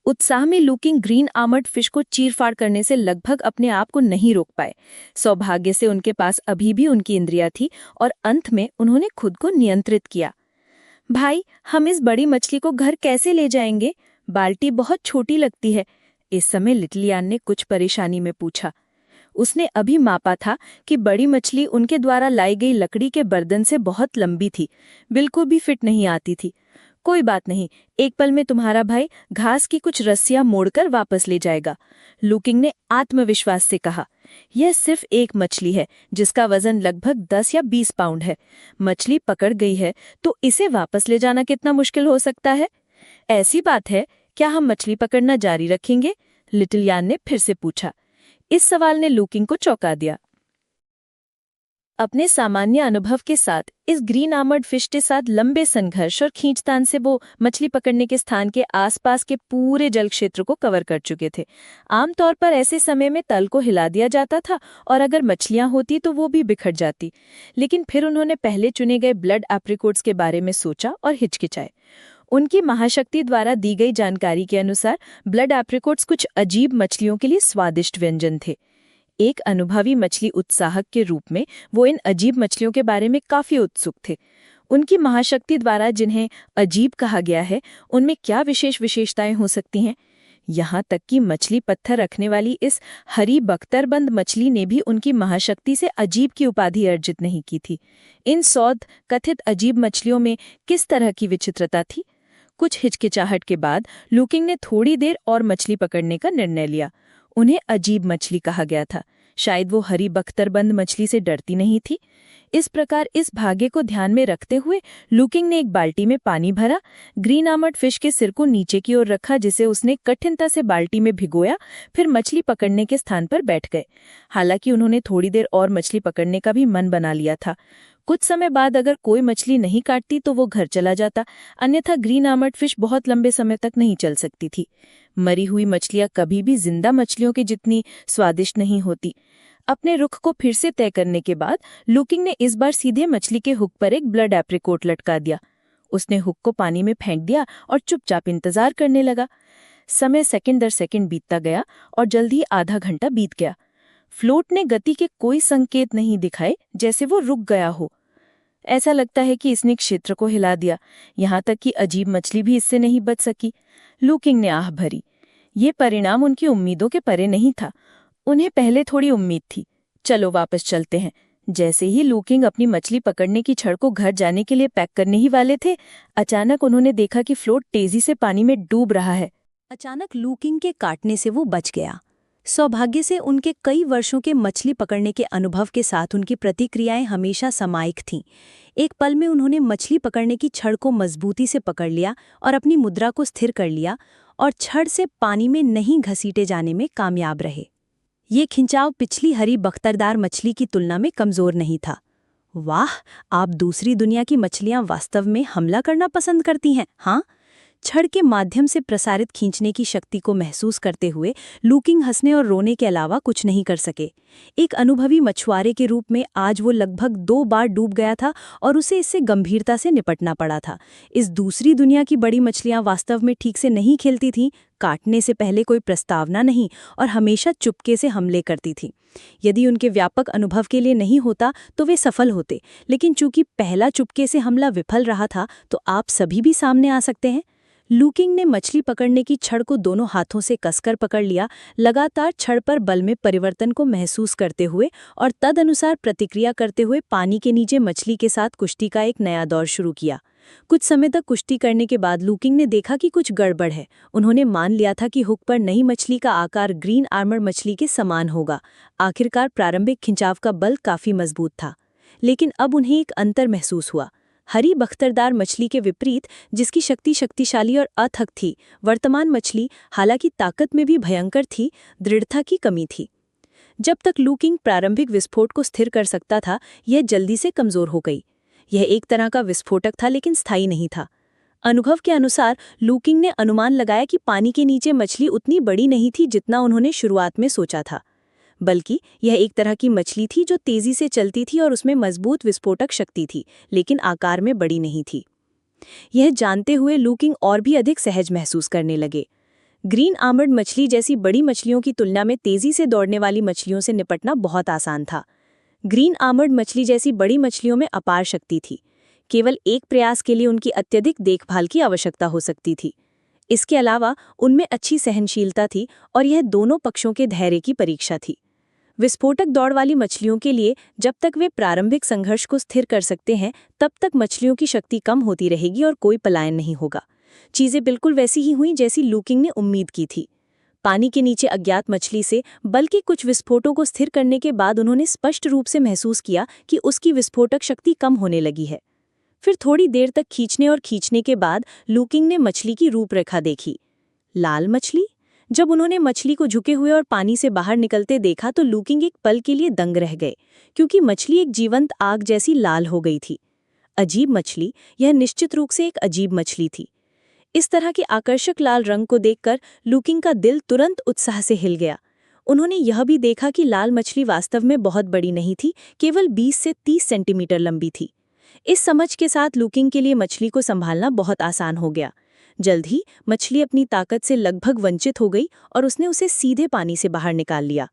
उत्साह में लुकिंग ग्रीन आर्मर्ड फिश को चीरफाड़ करने से लगभग अपने आप को नहीं रोक पाए। सौभाग्य से उनके पास अभी भी उनकी इंद्रियां थी और अंत में उन्होंने खुद को नियंत्रित किया। भाई, हम इस बड़ी मछली को घर कैसे ले जाएंगे? बाल्टी बहुत छोटी लगती है। इस समय लिटिल यान ने कुछ परेशानी में पूछा। उसने अभी मापा था कि बड़ी मछली उनके द्वारा लाई गई लकड़ी के बर्तन से बहुत लंबी थी, बिल्कुल भी फिट नहीं आती थी। कोई बात नहीं, एक पल में तुम्हारा भाई घास की कुछ रस्सियां मोड़कर वापस ले जाएगा, लुकिंग ने आत्मविश्वास से कहा। यह सिर्फ एक मछली है जिसका वजन लगभग 10 या 20 पाउंड है। मछली पकड़ गई है तो इसे वापस ले जाना कितना मुश्किल हो सकता है? ऐसी बात है, क्या हम मछली पकड़ना जारी रखेंगे? लिटिल यान ने फिर से पूछा। इस सवाल ने लुकिंग को चौंका दिया। अपने सामान्य अनुभव के साथ इस ग्रीन आर्मर्ड फिश के साथ लंबे संघर्ष और खींचतान से वो मछली पकड़ने के स्थान के आसपास के पूरे जल क्षेत्र को कवर कर चुके थे। आमतौर पर ऐसे समय में तल को हिला दिया जाता था और अगर मछलियां होती तो वो भी बिखर जाती। लेकिन फिर उन्होंने पहले चुने गए ब्लड एप्रिकॉट्स के बारे में सोचा और हिचकिचाए। उनकी महाशक्ति द्वारा दी गई जानकारी के अनुसार ब्लड एप्रिकॉट्स कुछ अजीब मछलियों के लिए स्वादिष्ट व्यंजन थे। एक अनुभवी मछली उत्साहक के रूप में वो इन अजीब मछलियों के बारे में काफी उत्सुक थे। उनकी महाशक्ति द्वारा जिन्हें अजीब कहा गया है, उनमें क्या विशेष विशेषताएं हो सकती हैं? यहाँ तक कि मछली पत्थर रखने वाली इस हरी बख्तरबंद मछली ने भी उनकी महाशक्ति से अजीब की उपाधि अर्जित नहीं की थी। इन 100 कथित अजीब मछलियों में किस तरह की विचित्रता थी? कुछ हिचकिचाहट के बाद लुकिंग ने थोड़ी देर और मछली पकड़ने का निर्णय लिया। उन्हें अजीब मछली कहा गया था, शायद वो हरी बख्तरबंद मछली से डरती नहीं थी। इस प्रकार इस भाग्य को ध्यान में रखते हुए लुकिंग ने एक बाल्टी में पानी भरा, ग्रीन आर्मर्ड फिश के सिर को नीचे की ओर रखा जिसे उसने कठिनता से बाल्टी में भिगोया, फिर मछली पकड़ने के स्थान पर बैठ गए। हालांकि उन्होंने थोड़ी देर और मछली पकड़ने का भी मन बना लिया था। कुछ समय बाद अगर कोई मछली नहीं काटती तो वो घर चला जाता, अन्यथा ग्रीन आर्मर्ड फिश बहुत लंबे समय तक नहीं चल सकती थी। मरी हुई मछलियां कभी भी जिंदा मछलियों की जितनी स्वादिष्ट नहीं होती। अपने रुख को फिर से तय करने के बाद लुकिंग ने इस बार सीधे मछली के हुक पर एक ब्लड एप्रिकॉट लटका दिया। उसने हुक को पानी में फेंक दिया और चुपचाप इंतजार करने लगा। समय सेकंड दर सेकंड बीतता गया और जल्द ही आधा घंटा बीत गया। फ्लोट ने गति के कोई संकेत नहीं दिखाए, जैसे वो रुक गया हो। ऐसा लगता है कि इसने क्षेत्र को हिला दिया, यहाँ तक कि अजीब मछली भी इससे नहीं बच सकी। लू किंग ने आह भरी। ये परिणाम उनकी उम्मीदों के परे नहीं था। उन्हें पहले थोड़ी उम्मीद थी। चलो वापस चलते हैं। जैसे ही लू किंग अपनी मछली पकड़ने की छड़ को घर जाने के लिए पैक करने ही वाले थे, अचानक उन्होंने देखा कि फ्लोट तेजी से पानी में डूब रहा है। अचानक लू किंग के काटने से वो बच गया। सौभाग्य से उनके कई वर्षों के मछली पकड़ने के अनुभव के साथ उनकी प्रतिक्रियाएं हमेशा समायिक थीं। एक पल में उन्होंने मछली पकड़ने की छड़ को मजबूती से पकड़ लिया और अपनी मुद्रा को स्थिर कर लिया और छड़ से पानी में नहीं घसीटे जाने में कामयाब रहे। ये खिंचाव पिछली हरी बख्तरदार मछली की तुलना में कमजोर नहीं था। वाह, आप दूसरी दुनिया की मछलियां वास्तव में हमला करना पसंद करती हैं, हाँ? छड़ के माध्यम से प्रसारित खींचने की शक्ति को महसूस करते हुए लू किंग हंसने और रोने के अलावा कुछ नहीं कर सके। एक अनुभवी मछुआरे के रूप में आज वो लगभग 2 बार डूब गया था और उसे इससे गंभीरता से निपटना पड़ा था। इस दूसरी दुनिया की बड़ी मछलियां वास्तव में ठीक से नहीं खेलती थीं, काटने से पहले कोई प्रस्तावना नहीं और हमेशा चुपके से हमले करती थीं। यदि उनके व्यापक अनुभव के लिए नहीं होता तो वे सफल होते, लेकिन चूंकि पहला चुपके से हमला विफल रहा था तो आप सभी भी सामने आ सकते हैं। लू किंग ने मछली पकड़ने की छड़ को दोनों हाथों से कसकर पकड़ लिया, लगातार छड़ पर बल में परिवर्तन को महसूस करते हुए और तदनुसार प्रतिक्रिया करते हुए पानी के नीचे मछली के साथ कुश्ती का एक नया दौर शुरू किया। कुछ समय तक कुश्ती करने के बाद लू किंग ने देखा कि कुछ गड़बड़ है। उन्होंने मान लिया था कि हुक पर नई मछली का आकार ग्रीन आर्मर मछली के समान होगा। आखिरकार प्रारंभिक खिंचाव का बल काफी मजबूत था, लेकिन अब उन्हें एक अंतर महसूस हुआ। हरी बख्तरदार मछली के विपरीत, जिसकी शक्ति शक्तिशाली और अथक थी, वर्तमान मछली हालांकि ताकत में भी भयंकर थी, दृढ़ता की कमी थी। जब तक लू किंग प्रारंभिक विस्फोट को स्थिर कर सकता था, यह जल्दी से कमजोर हो गई। यह एक तरह का विस्फोटक था, लेकिन स्थायी नहीं था। अनुभव के अनुसार लू किंग ने अनुमान लगाया कि पानी के नीचे मछली उतनी बड़ी नहीं थी जितना उन्होंने शुरुआत में सोचा था, बल्कि यह एक तरह की मछली थी जो तेजी से चलती थी और उसमें मजबूत विस्फोटक शक्ति थी, लेकिन आकार में बड़ी नहीं थी। यह जानते हुए लू किंग और भी अधिक सहज महसूस करने लगे। ग्रीन आर्मर्ड मछली जैसी बड़ी मछलियों की तुलना में तेजी से दौड़ने वाली मछलियों से निपटना बहुत आसान था। ग्रीन आर्मर्ड मछली जैसी बड़ी मछलियों में अपार शक्ति थी। केवल एक प्रयास के लिए उनकी अत्यधिक देखभाल की आवश्यकता हो सकती थी। इसके अलावा उनमें अच्छी सहनशीलता थी और यह दोनों पक्षों के धैर्य की परीक्षा थी। विस्फोटक दौड़ वाली मछलियों के लिए जब तक वे प्रारंभिक संघर्ष को स्थिर कर सकते हैं, तब तक मछलियों की शक्ति कम होती रहेगी और कोई पलायन नहीं होगा। चीजें बिल्कुल वैसी ही हुई जैसी लू किंग ने उम्मीद की थी। पानी के नीचे अज्ञात मछली से बल्कि कुछ विस्फोटों को स्थिर करने के बाद उन्होंने स्पष्ट रूप से महसूस किया कि उसकी विस्फोटक शक्ति कम होने लगी है। फिर थोड़ी देर तक खींचने के बाद लू किंग ने मछली की रूपरेखा देखी। लाल मछली। जब उन्होंने मछली को झुके हुए और पानी से बाहर निकलते देखा तो लू किंग एक पल के लिए दंग रह गए, क्योंकि मछली एक जीवंत आग जैसी लाल हो गई थी। अजीब मछली, यह निश्चित रूप से एक अजीब मछली थी। इस तरह के आकर्षक लाल रंग को देखकर लू किंग का दिल तुरंत उत्साह से हिल गया। उन्होंने यह भी देखा कि लाल मछली वास्तव में बहुत बड़ी नहीं थी, केवल 20 से 30 सेंटीमीटर लंबी थी। इस समझ के साथ लू किंग के लिए मछली को संभालना बहुत आसान हो गया। जल्द ही मछली अपनी ताकत से लगभग वंचित हो गई और उसने उसे सीधे पानी से बाहर निकाल लिया।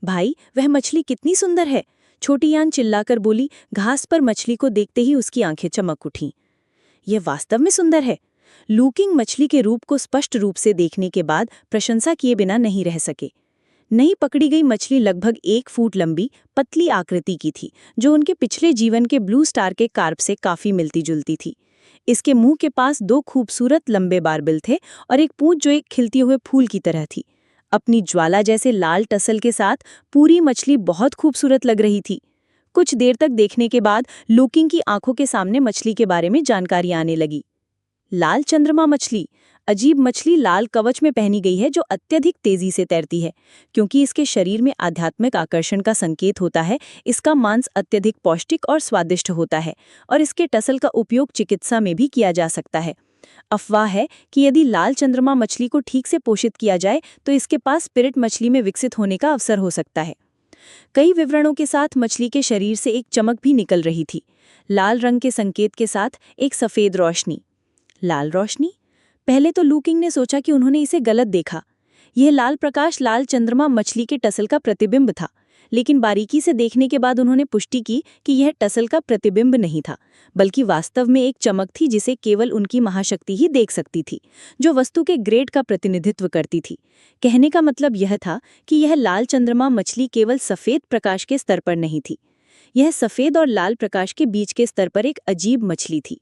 भाई, वह मछली कितनी सुंदर है, छोटी यान चिल्लाकर बोली। घास पर मछली को देखते ही उसकी आंखें चमक उठीं। यह वास्तव में सुंदर है। लू किंग मछली के रूप को स्पष्ट रूप से देखने के बाद प्रशंसा किए बिना नहीं रह सके। नई पकड़ी गई मछली लगभग 1 फुट लंबी, पतली आकृति की थी, जो उनके पिछले जीवन के ब्लू स्टार के कार्प से काफी मिलती जुलती थी। इसके मुंह के पास 2 खूबसूरत लंबे बारबिल थे और एक पूंछ जो एक खिलते हुए फूल की तरह थी। अपनी ज्वाला जैसे लाल टसल के साथ पूरी मछली बहुत खूबसूरत लग रही थी। कुछ देर तक देखने के बाद लू किंग की आंखों के सामने मछली के बारे में जानकारी आने लगी। लाल चंद्रमा मछली। अजीब मछली लाल कवच में पहनी गई है जो अत्यधिक तेजी से तैरती है। क्योंकि इसके शरीर में आध्यात्मिक आकर्षण का संकेत होता है, इसका मांस अत्यधिक पौष्टिक और स्वादिष्ट होता है और इसके टसल का उपयोग चिकित्सा में भी किया जा सकता है। अफवाह है कि यदि लाल चंद्रमा मछली को ठीक से पोषित किया जाए तो इसके पास स्पिरिट मछली में विकसित होने का अवसर हो सकता है। कई विवरणों के साथ मछली के शरीर से एक चमक भी निकल रही थी, लाल रंग के संकेत के साथ एक सफेद रोशनी। लाल रोशनी? पहले तो लू किंग ने सोचा कि उन्होंने इसे गलत देखा। यह लाल प्रकाश लाल चंद्रमा मछली के टसल का प्रतिबिंब था, लेकिन बारीकी से देखने के बाद उन्होंने पुष्टि की कि यह टसल का प्रतिबिंब नहीं था, बल्कि वास्तव में एक चमक थी जिसे केवल उनकी महाशक्ति ही देख सकती थी, जो वस्तु के ग्रेड का प्रतिनिधित्व करती थी। कहने का मतलब यह था कि यह लाल चंद्रमा मछली केवल सफेद प्रकाश के स्तर पर नहीं थी, यह सफेद और लाल प्रकाश के बीच के स्तर पर एक अजीब मछली थी।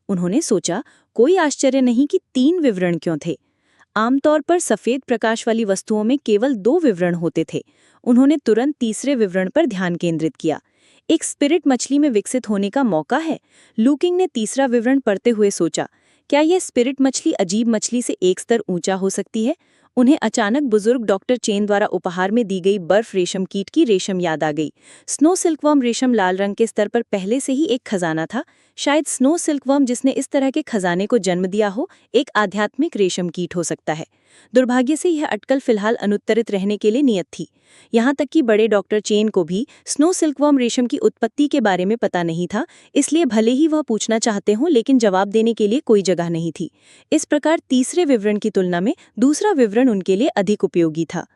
उन्होंने सोचा, कोई आश्चर्य नहीं कि 3 विवरण क्यों थे। आमतौर पर सफेद प्रकाश वाली वस्तुओं में केवल 2 विवरण होते थे। उन्होंने तुरंत तीसरे विवरण पर ध्यान केंद्रित किया। एक स्पिरिट मछली में विकसित होने का मौका है। लू किंग ने तीसरा विवरण पढ़ते हुए सोचा, क्या यह स्पिरिट मछली अजीब मछली से एक स्तर ऊंचा हो सकती है? उन्हें अचानक बुजुर्ग डॉक्टर चेन द्वारा उपहार में दी गई बर्फ रेशम कीट की रेशम याद आ गई। स्नो सिल्कवर्म रेशम लाल रंग के स्तर पर पहले से ही एक खजाना था। शायद स्नो सिल्कवर्म जिसने इस तरह के खजाने को जन्म दिया हो, एक आध्यात्मिक रेशम कीट हो सकता है। दुर्भाग्य से यह अटकल फिलहाल अनुत्तरित रहने के लिए नियत थी। यहाँ तक कि बड़े डॉक्टर चेन को भी स्नो सिल्कवर्म रेशम की उत्पत्ति के बारे में पता नहीं था, इसलिए भले ही वह पूछना चाहते हों, लेकिन जवाब देने के लिए कोई जगह नहीं थी। इस प्रकार तीसरे विवरण की तुलना में दूसरा विवरण उनके लिए अधिक उपयोगी था।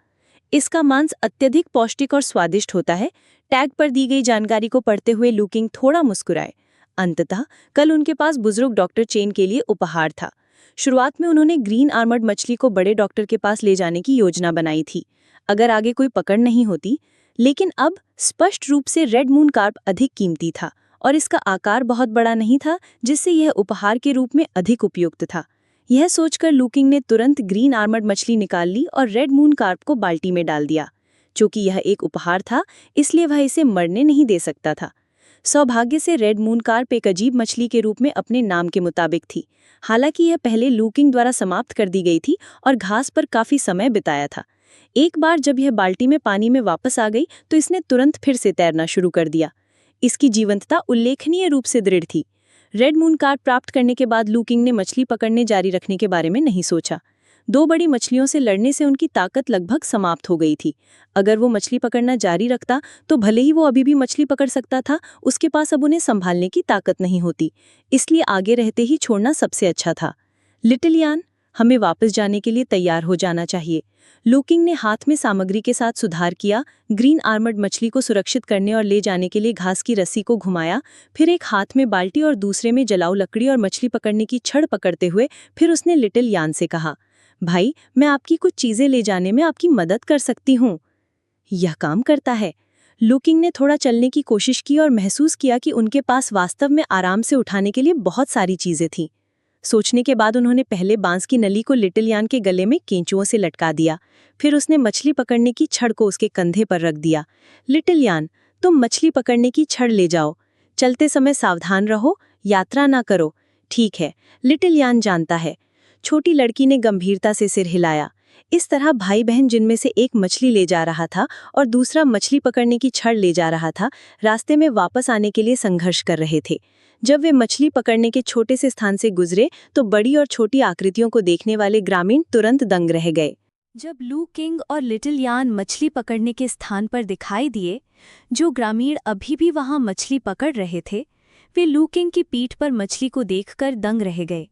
इसका मांस अत्यधिक पौष्टिक और स्वादिष्ट होता है। टैग पर दी गई जानकारी को पढ़ते हुए लू किंग थोड़ा मुस्कुराए। अंततः कल उनके पास बुजुर्ग डॉक्टर चेन के लिए उपहार था। शुरुआत में उन्होंने ग्रीन आर्मर्ड मछली को बड़े डॉक्टर के पास ले जाने की योजना बनाई थी, अगर आगे कोई पकड़ नहीं होती। लेकिन अब स्पष्ट रूप से रेड मून कार्प अधिक कीमती था, और इसका आकार बहुत बड़ा नहीं था, जिससे यह उपहार के रूप में अधिक उपयुक्त था। यह सोचकर लू किंग ने तुरंत ग्रीन आर्मर्ड मछली निकाल ली और रेड मून कार्प को बाल्टी में डाल दिया। चूंकि यह एक उपहार था, इसलिए वह इसे मरने नहीं दे सकता था। सौभाग्य से रेड मून कार्प एक अजीब मछली के रूप में अपने नाम के मुताबिक थी। हालांकि यह पहले लू किंग द्वारा समाप्त कर दी गई थी और घास पर काफी समय बिताया था। एक बार जब यह बाल्टी में पानी में वापस आ गई तो इसने तुरंत फिर से तैरना शुरू कर दिया। इसकी जीवंतता उल्लेखनीय रूप से दृढ़ थी। रेड मून कार्प प्राप्त करने के बाद लू किंग ने मछली पकड़ने जारी रखने के बारे में नहीं सोचा। 2 बड़ी मछलियों से लड़ने से उनकी ताकत लगभग समाप्त हो गई थी। अगर वो मछली पकड़ना जारी रखता तो भले ही वो अभी भी मछली पकड़ सकता था, उसके पास अब उन्हें संभालने की ताकत नहीं होती। इसलिए आगे रहते ही छोड़ना सबसे अच्छा था। लिटिल यान, हमें वापस जाने के लिए तैयार हो जाना चाहिए। लू किंग ने हाथ में सामग्री के साथ सुधार किया, ग्रीन आर्मर्ड मछली को सुरक्षित करने और ले जाने के लिए घास की रस्सी को घुमाया, फिर एक हाथ में बाल्टी और दूसरे में जलाऊ लकड़ी और मछली पकड़ने की छड़ पकड़ते हुए फिर उसने लिटिल यान से कहा, भाई, मैं आपकी कुछ चीजें ले जाने में आपकी मदद कर सकती हूँ। यह काम करता है। लू किंग ने थोड़ा चलने की कोशिश की और महसूस किया कि उनके पास वास्तव में आराम से उठाने के लिए बहुत सारी चीजें थीं। सोचने के बाद उन्होंने पहले बांस की नली को लिटिल यान के गले में केंचुओं से लटका दिया। फिर उसने मछली पकड़ने की छड़ को उसके कंधे पर रख दिया। लिटिल यान, तुम मछली पकड़ने की छड़ ले जाओ। चलते समय सावधान रहो, यात्रा ना करो। ठीक है, लिटिल यान जानता है। छोटी लड़की ने गंभीरता से सिर हिलाया। इस तरह भाई बहन, जिनमें से एक मछली ले जा रहा था और दूसरा मछली पकड़ने की छड़ ले जा रहा था, रास्ते में वापस आने के लिए संघर्ष कर रहे थे। जब वे मछली पकड़ने के छोटे से स्थान से गुजरे तो बड़ी और छोटी आकृतियों को देखने वाले ग्रामीण तुरंत दंग रह गए। जब लू किंग और लिटिल यान मछली पकड़ने के स्थान पर दिखाई दिए, जो ग्रामीण अभी भी वहां मछली पकड़ रहे थे, वे लू किंग की पीठ पर मछली को देखकर दंग रह गए।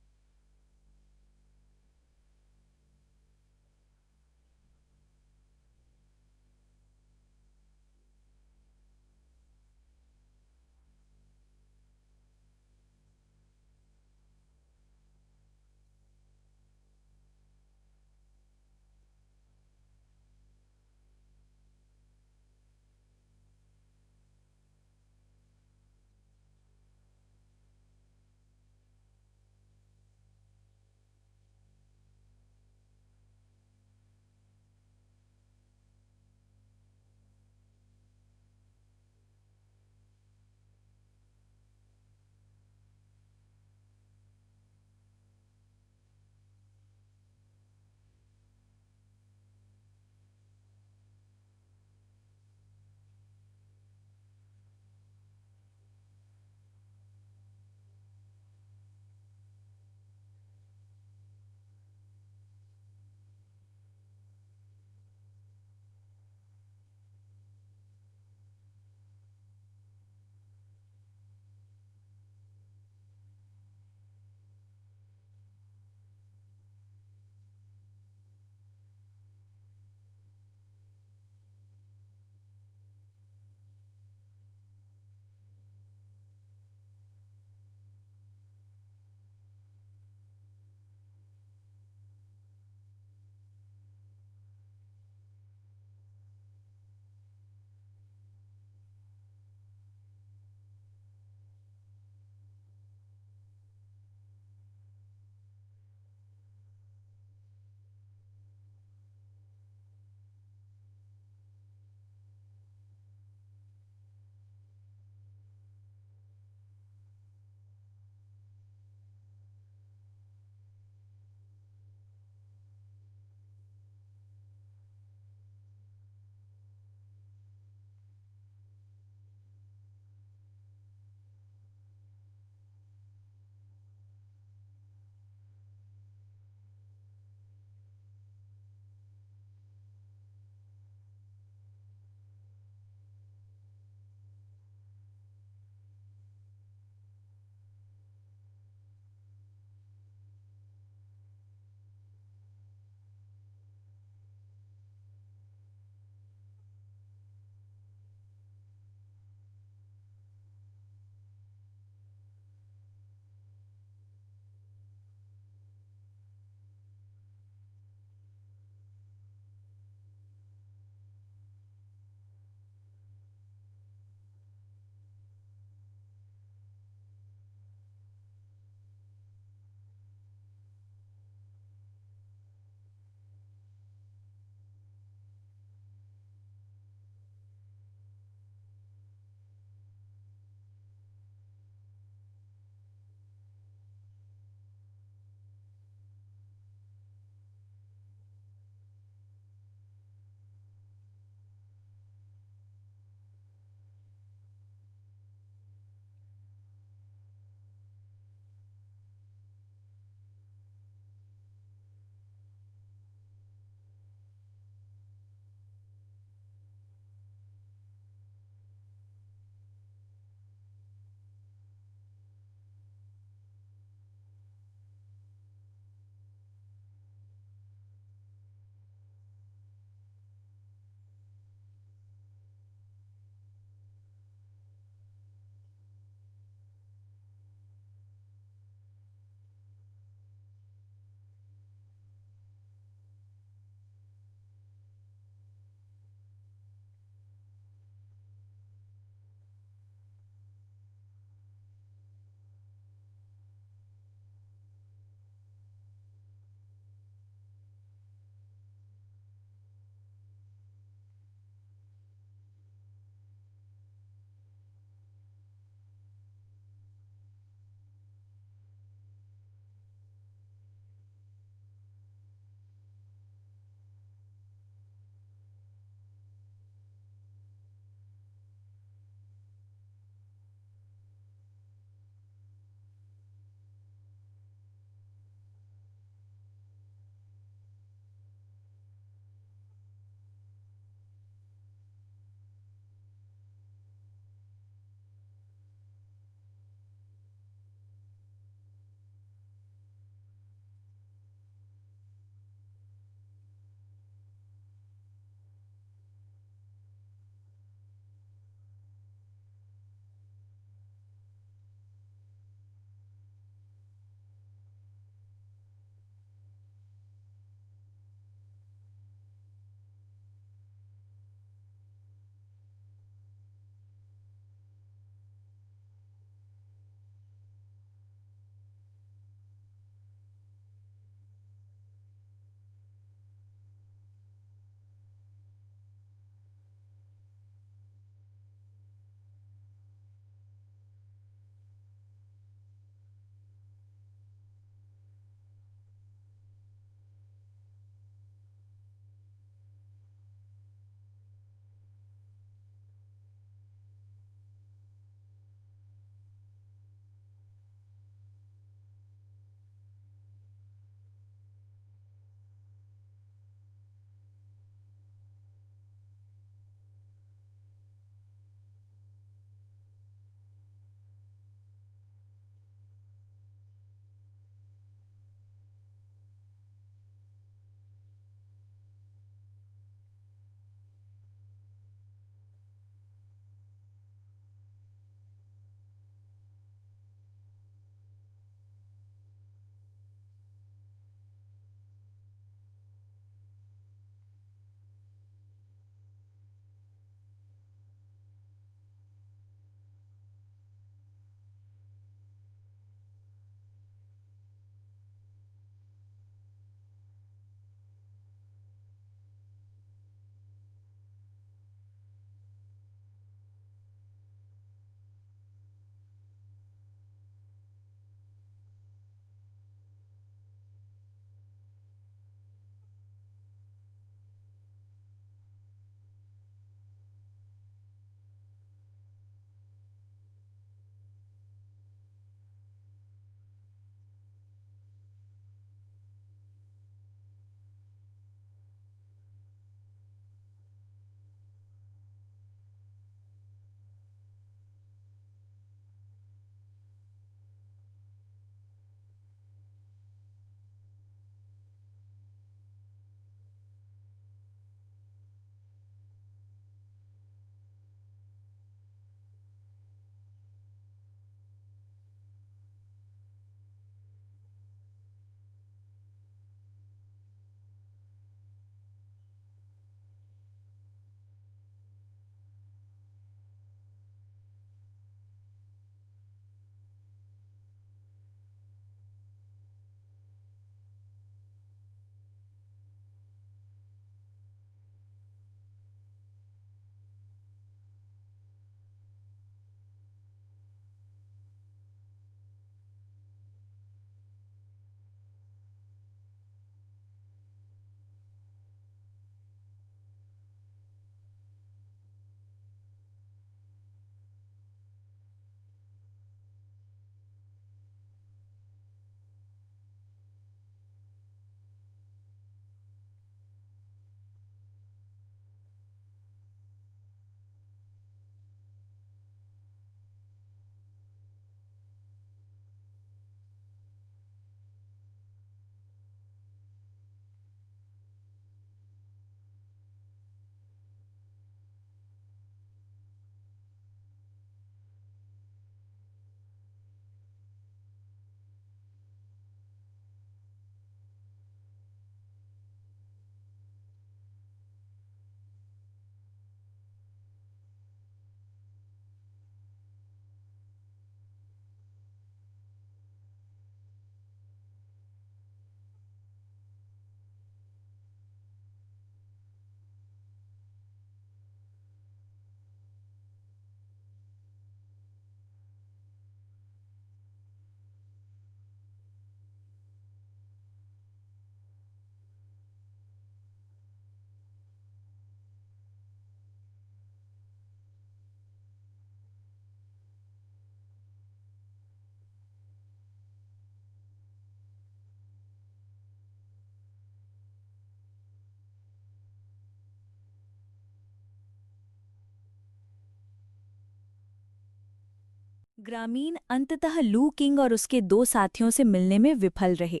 ग्रामीण अंततः लू किंग और उसके 2 साथियों से मिलने में विफल रहे।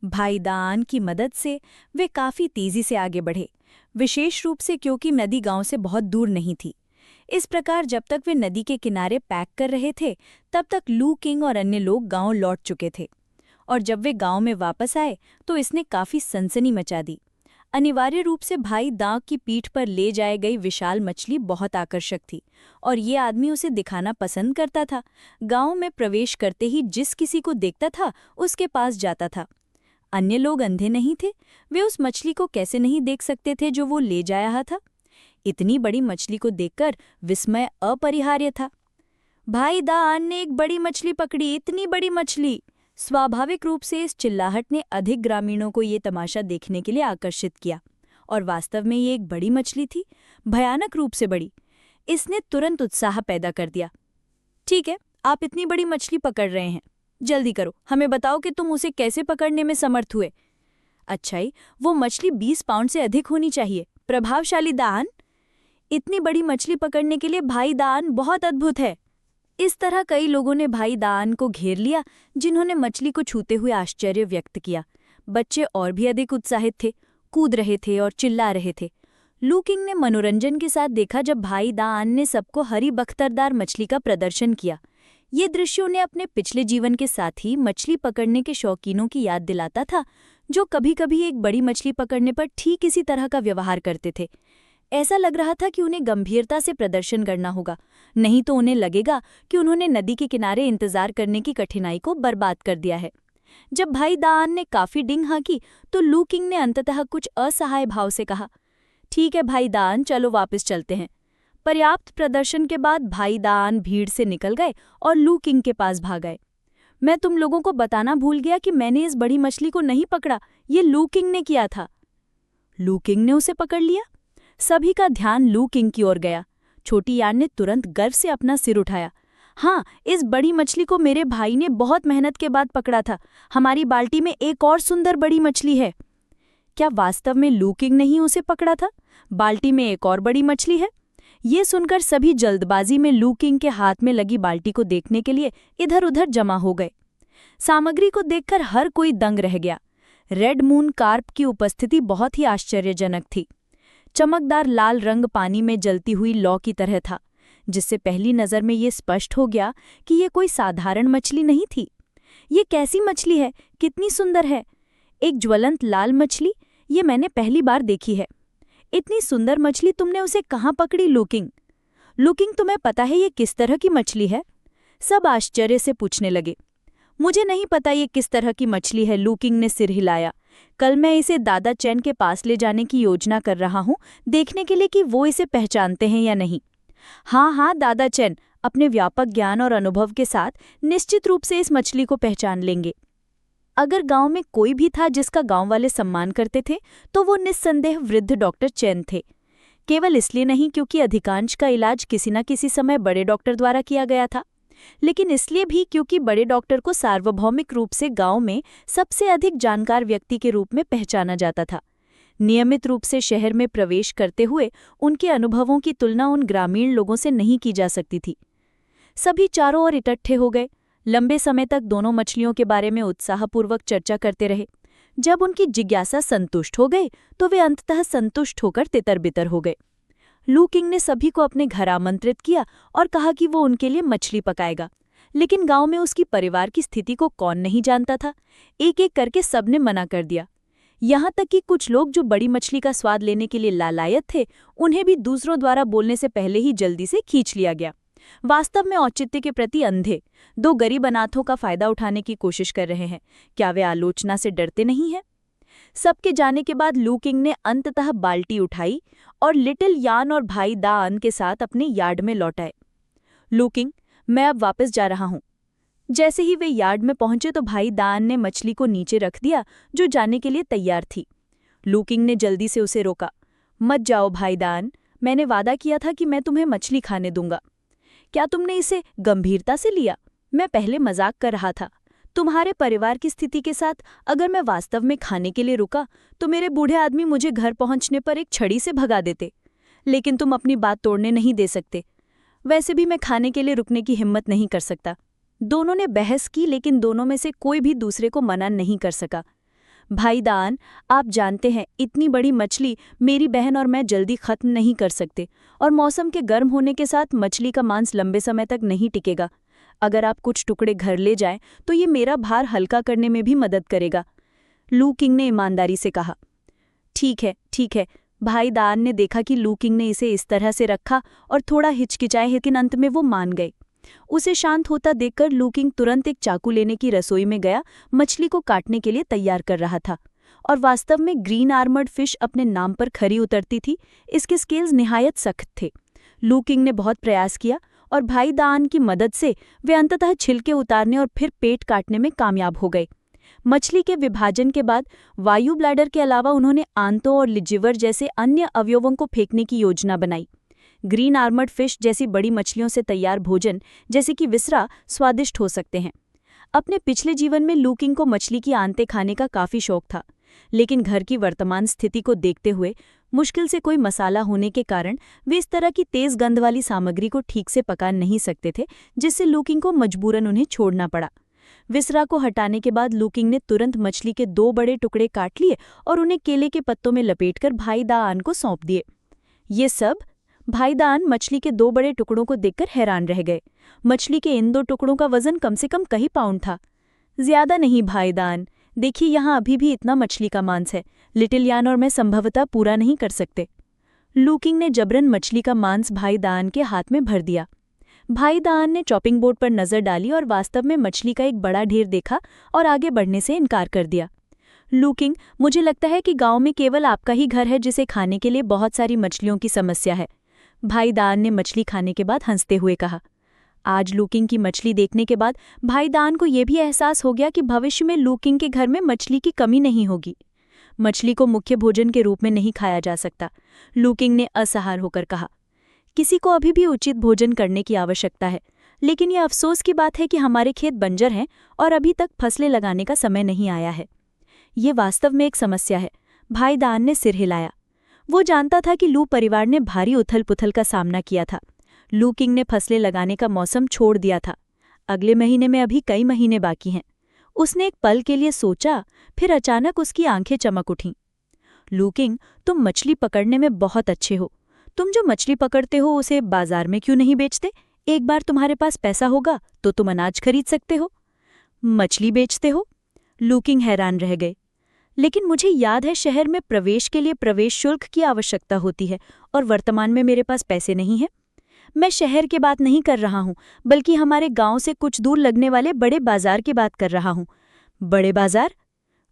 भाई दान की मदद से वे काफी तेजी से आगे बढ़े, विशेष रूप से क्योंकि नदी गांव से बहुत दूर नहीं थी। इस प्रकार जब तक वे नदी के किनारे पैक कर रहे थे, तब तक लू किंग और अन्य लोग गांव लौट चुके थे। और जब वे गांव में वापस आए तो इसने काफी सनसनी मचा दी। अनिवार्य रूप से भाई दांग की पीठ पर ले जाए गई विशाल मछली बहुत आकर्षक थी और ये आदमी उसे दिखाना पसंद करता था। गांव में प्रवेश करते ही जिस किसी को देखता था उसके पास जाता था। अन्य लोग अंधे नहीं थे, वे उस मछली को कैसे नहीं देख सकते थे जो वो ले जा रहा था। इतनी बड़ी मछली को देखकर विस्मय अपरिहार्य था। भाई दान ने एक बड़ी मछली पकड़ी, इतनी बड़ी मछली। स्वाभाविक रूप से इस चिल्लाहट ने अधिक ग्रामीणों को ये तमाशा देखने के लिए आकर्षित किया और वास्तव में ये एक बड़ी मछली थी, भयानक रूप से बड़ी। इसने तुरंत उत्साह पैदा कर दिया। ठीक है, आप इतनी बड़ी मछली पकड़ रहे हैं, जल्दी करो, हमें बताओ कि तुम उसे कैसे पकड़ने में समर्थ हुए। अच्छाई, वो मछली 20 पाउंड से अधिक होनी चाहिए। प्रभावशाली दान। इतनी बड़ी मछली पकड़ने के लिए भाई दान बहुत अद्भुत है। इस तरह कई लोगों ने भाई दान को घेर लिया, जिन्होंने मछली को छूते हुए आश्चर्य व्यक्त किया। बच्चे और भी अधिक उत्साहित थे, कूद रहे थे और चिल्ला रहे थे। लू किंग ने मनोरंजन के साथ देखा जब भाई दान ने सबको हरी बख्तरदार मछली का प्रदर्शन किया। ये दृश्य उन्हें अपने पिछले जीवन के साथ ही मछली पकड़ने के शौकीनों की याद दिलाता था, जो कभी कभी एक बड़ी मछली पकड़ने पर ठीक इसी तरह का व्यवहार करते थे। ऐसा लग रहा था कि उन्हें गंभीरता से प्रदर्शन करना होगा, नहीं तो उन्हें लगेगा कि उन्होंने नदी के किनारे इंतजार करने की कठिनाई को बर्बाद कर दिया है। जब भाई दान ने काफी डिंग हाँकी तो लू किंग ने अंततः कुछ असहाय भाव से कहा, ठीक है भाई दान, चलो वापस चलते हैं। पर्याप्त प्रदर्शन के बाद भाई दान भीड़ से निकल गए और लू किंग के पास भाग गए। मैं तुम लोगों को बताना भूल गया कि मैंने इस बड़ी मछली को नहीं पकड़ा, ये लू किंग ने किया था। लू किंग ने उसे पकड़ लिया? सभी का ध्यान लू किंग की ओर गया। छोटी यान ने तुरंत गर्व से अपना सिर उठाया। हाँ, इस बड़ी मछली को मेरे भाई ने बहुत मेहनत के बाद पकड़ा था। हमारी बाल्टी में एक और सुंदर बड़ी मछली है। क्या वास्तव में लू किंग ने ही उसे पकड़ा था? बाल्टी में एक और बड़ी मछली है? ये सुनकर सभी जल्दबाजी में लू किंग के हाथ में लगी बाल्टी को देखने के लिए इधर उधर जमा हो गए। सामग्री को देखकर हर कोई दंग रह गया। रेड मून कार्प की उपस्थिति बहुत ही आश्चर्यजनक थी। चमकदार लाल रंग पानी में जलती हुई लौ की तरह था, जिससे पहली नज़र में ये स्पष्ट हो गया कि ये कोई साधारण मछली नहीं थी। ये कैसी मछली है, कितनी सुंदर है! एक ज्वलंत लाल मछली, ये मैंने पहली बार देखी है। इतनी सुंदर मछली तुमने उसे कहाँ पकड़ी लू किंग? लू किंग, तुम्हें पता है ये किस तरह की मछली है? सब आश्चर्य से पूछने लगे। मुझे नहीं पता ये किस तरह की मछली है, लू किंग ने सिर हिलाया। कल मैं इसे दादा चैन के पास ले जाने की योजना कर रहा हूँ, देखने के लिए कि वो इसे पहचानते हैं या नहीं। हाँ, दादा चैन अपने व्यापक ज्ञान और अनुभव के साथ निश्चित रूप से इस मछली को पहचान लेंगे। अगर गांव में कोई भी था जिसका गांव वाले सम्मान करते थे, तो वो निस्संदेह वृद्ध डॉक्टर चैन थे। केवल इसलिए नहीं क्योंकि अधिकांश का इलाज किसी न किसी समय बड़े डॉक्टर द्वारा किया गया था, लेकिन इसलिए भी क्योंकि बड़े डॉक्टर को सार्वभौमिक रूप से गांव में सबसे अधिक जानकार व्यक्ति के रूप में पहचाना जाता था। नियमित रूप से शहर में प्रवेश करते हुए उनके अनुभवों की तुलना उन ग्रामीण लोगों से नहीं की जा सकती थी। सभी चारों ओर इकट्ठे हो गए। लंबे समय तक दोनों मछलियों के बारे में उत्साहपूर्वक चर्चा करते रहे। जब उनकी जिज्ञासा संतुष्ट हो गई तो वे अंततः संतुष्ट होकर तितर-बितर हो गए। लू किंग ने सभी को अपने घर आमंत्रित किया और कहा कि वो उनके लिए मछली पकाएगा, लेकिन गांव में उसकी परिवार की स्थिति को कौन नहीं जानता था। एक एक करके सबने मना कर दिया। यहाँ तक कि कुछ लोग जो बड़ी मछली का स्वाद लेने के लिए लालायत थे, उन्हें भी दूसरों द्वारा बोलने से पहले ही जल्दी से खींच लिया गया। वास्तव में औचित्य के प्रति अंधे दो गरीब अनाथों का फायदा उठाने की कोशिश कर रहे हैं। क्या वे आलोचना से डरते नहीं हैं? सबके जाने के बाद लू किंग ने अंततः बाल्टी उठाई और लिटिल यान और भाई दान के साथ अपने यार्ड में लौट आए। लू किंग, मैं अब वापस जा रहा हूँ। जैसे ही वे यार्ड में पहुंचे तो भाई दान ने मछली को नीचे रख दिया, जो जाने के लिए तैयार थी। लू किंग ने जल्दी से उसे रोका। मत जाओ भाई दान, मैंने वादा किया था कि मैं तुम्हें मछली खाने दूंगा। क्या तुमने इसे गंभीरता से लिया? मैं पहले मजाक कर रहा था। तुम्हारे परिवार की स्थिति के साथ अगर मैं वास्तव में खाने के लिए रुका तो मेरे बूढ़े आदमी मुझे घर पहुंचने पर एक छड़ी से भगा देते, लेकिन तुम अपनी बात तोड़ने नहीं दे सकते। वैसे भी मैं खाने के लिए रुकने की हिम्मत नहीं कर सकता। दोनों ने बहस की, लेकिन दोनों में से कोई भी दूसरे को मना नहीं कर सका। भाई दान, आप जानते हैं इतनी बड़ी मछली मेरी बहन और मैं जल्दी खत्म नहीं कर सकते, और मौसम के गर्म होने के साथ मछली का मांस लंबे समय तक नहीं टिकेगा। अगर आप कुछ टुकड़े घर ले जाएं तो ये मेरा भार हल्का करने में भी मदद करेगा। लू किंग ने ईमानदारी से कहा। ठीक है, ठीक है। भाई दान ने देखा कि लू किंग ने इसे इस तरह से रखा और थोड़ा हिचकिचाए, लेकिन अंत में वो मान गए। उसे शांत होता देखकर लू किंग तुरंत एक चाकू लेने की रसोई में गया, मछली को काटने के लिए तैयार कर रहा था। और वास्तव में ग्रीन आर्मर्ड फिश अपने नाम पर खरी उतरती थी। इसके स्केल्स निहायत सख्त थे। लू किंग ने बहुत प्रयास किया और भाई दान की मदद से वे अंततः छिलके उतारने और फिर पेट काटने में कामयाब हो गए। मछली के विभाजन के बाद वायु ब्लैडर के अलावा उन्होंने आंतों और लिजिवर जैसे अन्य अवयवों को फेंकने की योजना बनाई। ग्रीन आर्मर्ड फिश जैसी बड़ी मछलियों से तैयार भोजन, जैसे कि विसरा, स्वादिष्ट हो सकते हैं। अपने पिछले जीवन में लू किंग को मछली की आंतें खाने का काफी शौक था, लेकिन घर की वर्तमान स्थिति को देखते हुए मुश्किल से कोई मसाला होने के कारण वे इस तरह की तेज गंध वाली सामग्री को ठीक से पका नहीं सकते थे, जिससे लू किंग को मजबूरन उन्हें छोड़ना पड़ा। विसरा को हटाने के बाद लू किंग ने तुरंत मछली के 2 बड़े टुकड़े काट लिए और उन्हें केले के पत्तों में लपेटकर भाई दान को सौंप दिए। ये सब भाई दान मछली के 2 बड़े टुकड़ों को देखकर हैरान रह गए। मछली के इन 2 टुकड़ों का वजन कम से कम कई पाउंड था। ज्यादा नहीं भाई दान, देखिए यहाँ अभी भी इतना मछली का मांस है। लिटिल यान और मैं संभवतः पूरा नहीं कर सकते। लू किंग ने जबरन मछली का मांस भाई दान के हाथ में भर दिया। भाई दान ने चॉपिंग बोर्ड पर नजर डाली और वास्तव में मछली का एक बड़ा ढेर देखा और आगे बढ़ने से इनकार कर दिया। लू किंग, मुझे लगता है कि गांव में केवल आपका ही घर है जिसे खाने के लिए बहुत सारी मछलियों की समस्या है। भाई दान ने मछली खाने के बाद हंसते हुए कहा। आज लू किंग की मछली देखने के बाद भाई दान को यह भी एहसास हो गया कि भविष्य में लू किंग के घर में मछली की कमी नहीं होगी। मछली को मुख्य भोजन के रूप में नहीं खाया जा सकता। लू किंग ने असहाय होकर कहा। किसी को अभी भी उचित भोजन करने की आवश्यकता है, लेकिन यह अफसोस की बात है कि हमारे खेत बंजर हैं और अभी तक फसलें लगाने का समय नहीं आया है। ये वास्तव में एक समस्या है। भाई दान ने सिर हिलाया। वो जानता था कि लू परिवार ने भारी उथल पुथल का सामना किया था। लू किंग ने फसलें लगाने का मौसम छोड़ दिया था। अगले महीने में अभी कई महीने बाकी हैं। उसने एक पल के लिए सोचा, फिर अचानक उसकी आंखें चमक उठीं। लू किंग, तुम मछली पकड़ने में बहुत अच्छे हो। तुम जो मछली पकड़ते हो उसे बाजार में क्यों नहीं बेचते? एक बार तुम्हारे पास पैसा होगा तो तुम अनाज खरीद सकते हो। मछली बेचते हो? लू किंग हैरान रह गए। लेकिन मुझे याद है शहर में प्रवेश के लिए प्रवेश शुल्क की आवश्यकता होती है और वर्तमान में मेरे पास पैसे नहीं हैं। मैं शहर की बात नहीं कर रहा हूँ, बल्कि हमारे गांव से कुछ दूर लगने वाले बड़े बाजार की बात कर रहा हूँ। बड़े बाजार?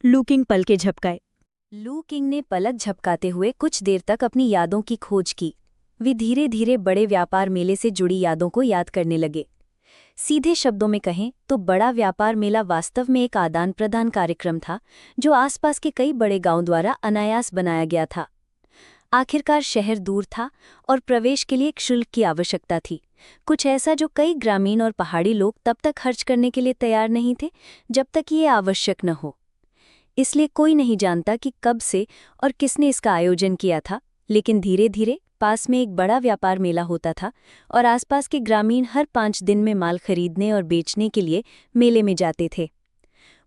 लू किंग पलके झपकाए। लू किंग ने पलक झपकाते हुए कुछ देर तक अपनी यादों की खोज की। वे धीरे धीरे बड़े व्यापार मेले से जुड़ी यादों को याद करने लगे। सीधे शब्दों में कहें तो बड़ा व्यापार मेला वास्तव में एक आदान प्रदान कार्यक्रम था जो आसपास के कई बड़े गांवों द्वारा अनायास बनाया गया था। आखिरकार शहर दूर था और प्रवेश के लिए एक शुल्क की आवश्यकता थी, कुछ ऐसा जो कई ग्रामीण और पहाड़ी लोग तब तक खर्च करने के लिए तैयार नहीं थे जब तक ये आवश्यक न हो। इसलिए कोई नहीं जानता कि कब से और किसने इसका आयोजन किया था, लेकिन धीरे धीरे पास में एक बड़ा व्यापार मेला होता था और आसपास के ग्रामीण हर 5 दिन में माल खरीदने और बेचने के लिए मेले में जाते थे।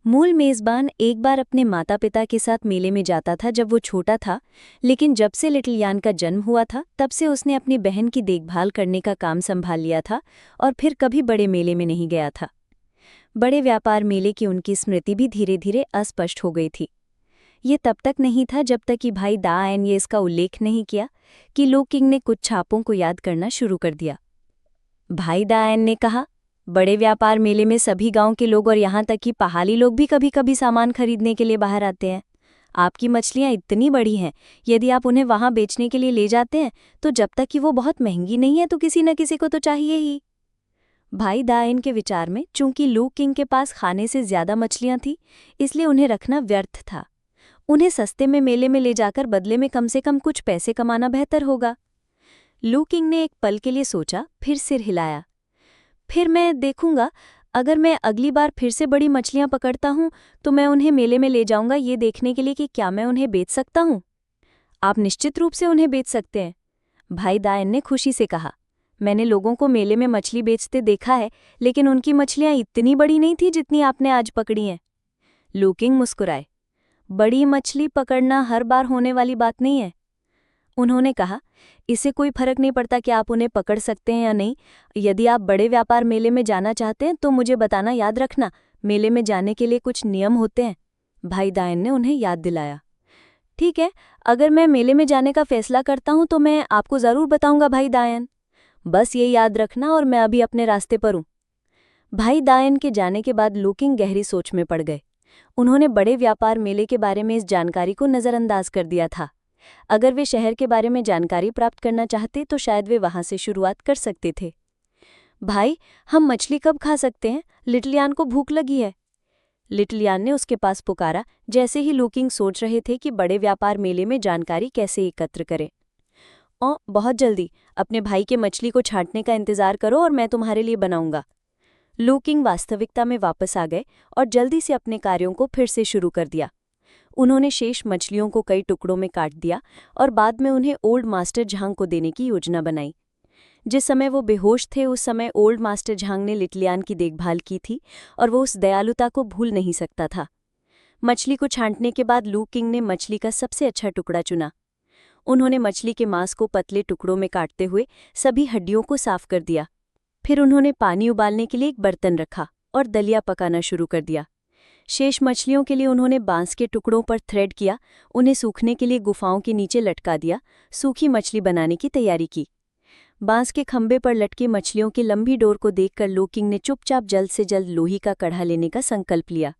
मूल मेज़बान एक बार अपने माता पिता के साथ मेले में जाता था जब वो छोटा था, लेकिन जब से लिटिल यान का जन्म हुआ था तब से उसने अपनी बहन की देखभाल करने का काम संभाल लिया था और फिर कभी बड़े मेले में नहीं गया था। बड़े व्यापार मेले की उनकी स्मृति भी धीरे धीरे अस्पष्ट हो गई थी। ये तब तक नहीं था जब तक कि भाई दाएन ये इसका उल्लेख नहीं किया कि लू किंग ने कुछ छापों को याद करना शुरू कर दिया। भाई दाएन ने कहा, बड़े व्यापार मेले में सभी गांव के लोग और यहाँ तक कि पहाड़ी लोग भी कभी कभी सामान खरीदने के लिए बाहर आते हैं। आपकी मछलियाँ इतनी बड़ी हैं, यदि आप उन्हें वहाँ बेचने के लिए ले जाते हैं तो जब तक कि वो बहुत महंगी नहीं है तो किसी न किसी को तो चाहिए ही। भाई दाएन के विचार में चूंकि लू किंग के पास खाने से ज्यादा मछलियां थी, इसलिए उन्हें रखना व्यर्थ था। उन्हें सस्ते में मेले में ले जाकर बदले में कम से कम कुछ पैसे कमाना बेहतर होगा। लू किंग ने एक पल के लिए सोचा, फिर सिर हिलाया। फिर मैं देखूंगा, अगर मैं अगली बार फिर से बड़ी मछलियां पकड़ता हूं तो मैं उन्हें मेले में ले जाऊंगा ये देखने के लिए कि क्या मैं उन्हें बेच सकता हूं। आप निश्चित रूप से उन्हें बेच सकते हैं, भाई दाएन ने खुशी से कहा। मैंने लोगों को मेले में मछली बेचते देखा है, लेकिन उनकी मछलियां इतनी बड़ी नहीं थी जितनी आपने आज पकड़ी हैं। लू किंग मुस्कुराए। बड़ी मछली पकड़ना हर बार होने वाली बात नहीं है। उन्होंने कहा, इससे कोई फर्क नहीं पड़ता कि आप उन्हें पकड़ सकते हैं या नहीं। यदि आप बड़े व्यापार मेले में जाना चाहते हैं तो मुझे बताना, याद रखना, मेले में जाने के लिए कुछ नियम होते हैं। भाई दायन ने उन्हें याद दिलाया। ठीक है, अगर मैं मेले में जाने का फैसला करता हूं तो मैं आपको ज़रूर बताऊंगा भाई दायन। बस ये याद रखना, और मैं अभी अपने रास्ते पर हूं। भाई दायन के जाने के बाद लू किंग गहरी सोच में पड़ गए। उन्होंने बड़े व्यापार मेले के बारे में इस जानकारी को नज़रअंदाज कर दिया था। अगर वे शहर के बारे में जानकारी प्राप्त करना चाहते तो शायद वे वहां से शुरुआत कर सकते थे। भाई, हम मछली कब खा सकते हैं? लिटिल को भूख लगी है। लिटिल ने उसके पास पुकारा, जैसे ही लू किंग सोच रहे थे कि बड़े व्यापार मेले में जानकारी कैसे एकत्र करें। बहुत जल्दी, अपने भाई के मछली को छांटने का इंतजार करो और मैं तुम्हारे लिए बनाऊंगा। लू किंग वास्तविकता में वापस आ गए और जल्दी से अपने कार्यों को फिर से शुरू कर दिया। उन्होंने शेष मछलियों को कई टुकड़ों में काट दिया और बाद में उन्हें ओल्ड मास्टर झांग को देने की योजना बनाई। जिस समय वो बेहोश थे उस समय ओल्ड मास्टर झांग ने लिटिल की देखभाल की थी और वो उस दयालुता को भूल नहीं सकता था। मछली को छांटने के बाद लू किंग ने मछली का सबसे अच्छा टुकड़ा चुना। उन्होंने मछली के मांस को पतले टुकड़ों में काटते हुए सभी हड्डियों को साफ कर दिया। फिर उन्होंने पानी उबालने के लिए एक बर्तन रखा और दलिया पकाना शुरू कर दिया। शेष मछलियों के लिए उन्होंने बांस के टुकड़ों पर थ्रेड किया, उन्हें सूखने के लिए गुफाओं के नीचे लटका दिया, सूखी मछली बनाने की तैयारी की। बांस के खंभे पर लटके मछलियों की लंबी डोर को देखकर लू किंग ने चुपचाप जल्द से जल्द लोही का कढ़ा लेने का संकल्प लिया।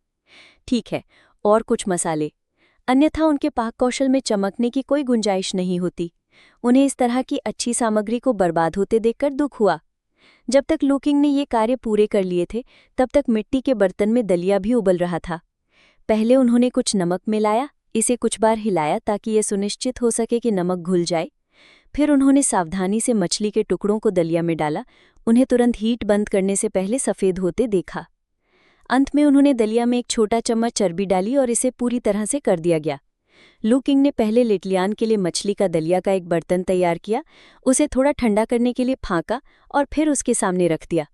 ठीक है, और कुछ मसाले, अन्यथा उनके पाक कौशल में चमकने की कोई गुंजाइश नहीं होती। उन्हें इस तरह की अच्छी सामग्री को बर्बाद होते देखकर दुख हुआ। जब तक लू किंग ने ये कार्य पूरे कर लिए थे तब तक मिट्टी के बर्तन में दलिया भी उबल रहा था। पहले उन्होंने कुछ नमक मिलाया, इसे कुछ बार हिलाया ताकि ये सुनिश्चित हो सके कि नमक घुल जाए। फिर उन्होंने सावधानी से मछली के टुकड़ों को दलिया में डाला, उन्हें तुरंत हीट बंद करने से पहले सफ़ेद होते देखा। अंत में उन्होंने दलिया में एक छोटा चम्मच चर्बी डाली और इसे पूरी तरह से कर दिया गया। लू किंग ने पहले लिटिल के लिए मछली का दलिया का एक बर्तन तैयार किया, उसे थोड़ा ठंडा करने के लिए फाँका और फिर उसके सामने रख दिया।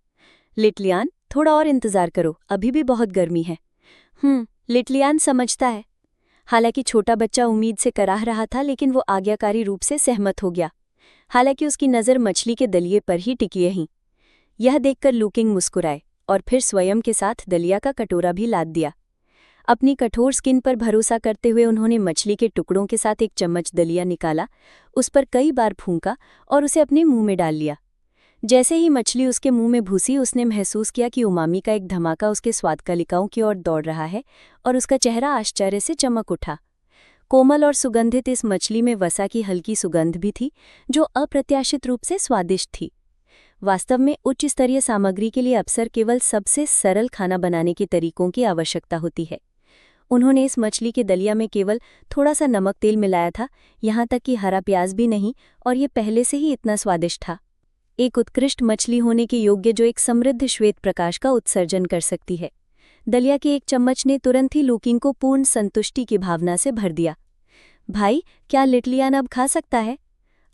लिटिल, थोड़ा और इंतज़ार करो, अभी भी बहुत गर्मी है। लिटिल समझता है। हालांकि छोटा बच्चा उम्मीद से कराह रहा था, लेकिन वो आज्ञाकारी रूप से सहमत हो गया। हालांकि उसकी नज़र मछली के दलिये पर ही टिकी रही। यह देखकर लू किंग मुस्कुराए और फिर स्वयं के साथ दलिया का कटोरा भी लाद दिया। अपनी कठोर स्किन पर भरोसा करते हुए उन्होंने मछली के टुकड़ों के साथ एक चम्मच दलिया निकाला, उस पर कई बार फूंका और उसे अपने मुंह में डाल लिया। जैसे ही मछली उसके मुंह में घुसी, उसने महसूस किया कि उमामी का एक धमाका उसके स्वाद कलिकाओं की ओर दौड़ रहा है और उसका चेहरा आश्चर्य से चमक उठा। कोमल और सुगंधित इस मछली में वसा की हल्की सुगंध भी थी जो अप्रत्याशित रूप से स्वादिष्ट थी। वास्तव में उच्च स्तरीय सामग्री के लिए अक्सर केवल सबसे सरल खाना बनाने के तरीकों की आवश्यकता होती है। उन्होंने इस मछली के दलिया में केवल थोड़ा सा नमक तेल मिलाया था, यहाँ तक कि हरा प्याज भी नहीं, और ये पहले से ही इतना स्वादिष्ट था। एक उत्कृष्ट मछली होने के योग्य जो एक समृद्ध श्वेत प्रकाश का उत्सर्जन कर सकती है। दलिया के एक चम्मच ने तुरंत ही लू किंग को पूर्ण संतुष्टि की भावना से भर दिया। भाई, क्या लिटिल अब खा सकता है?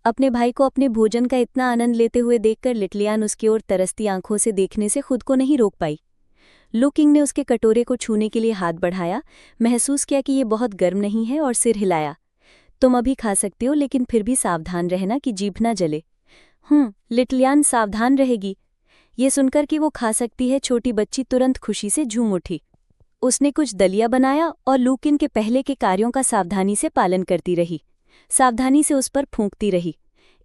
अपने भाई को अपने भोजन का इतना आनंद लेते हुए देखकर लिटिल उसकी ओर तरसती आंखों से देखने से खुद को नहीं रोक पाई। लू किंग ने उसके कटोरे को छूने के लिए हाथ बढ़ाया, महसूस किया कि ये बहुत गर्म नहीं है और सिर हिलाया। तुम अभी खा सकते हो, लेकिन फिर भी सावधान रहना कि जीभ ना जले। लिटिल सावधान रहेगी। ये सुनकर कि वो खा सकती है, छोटी बच्ची तुरंत खुशी से झूम उठी। उसने कुछ दलिया बनाया और लू किंग के पहले के कार्यों का सावधानी से पालन करती रही, सावधानी से उस पर फूंकती रही।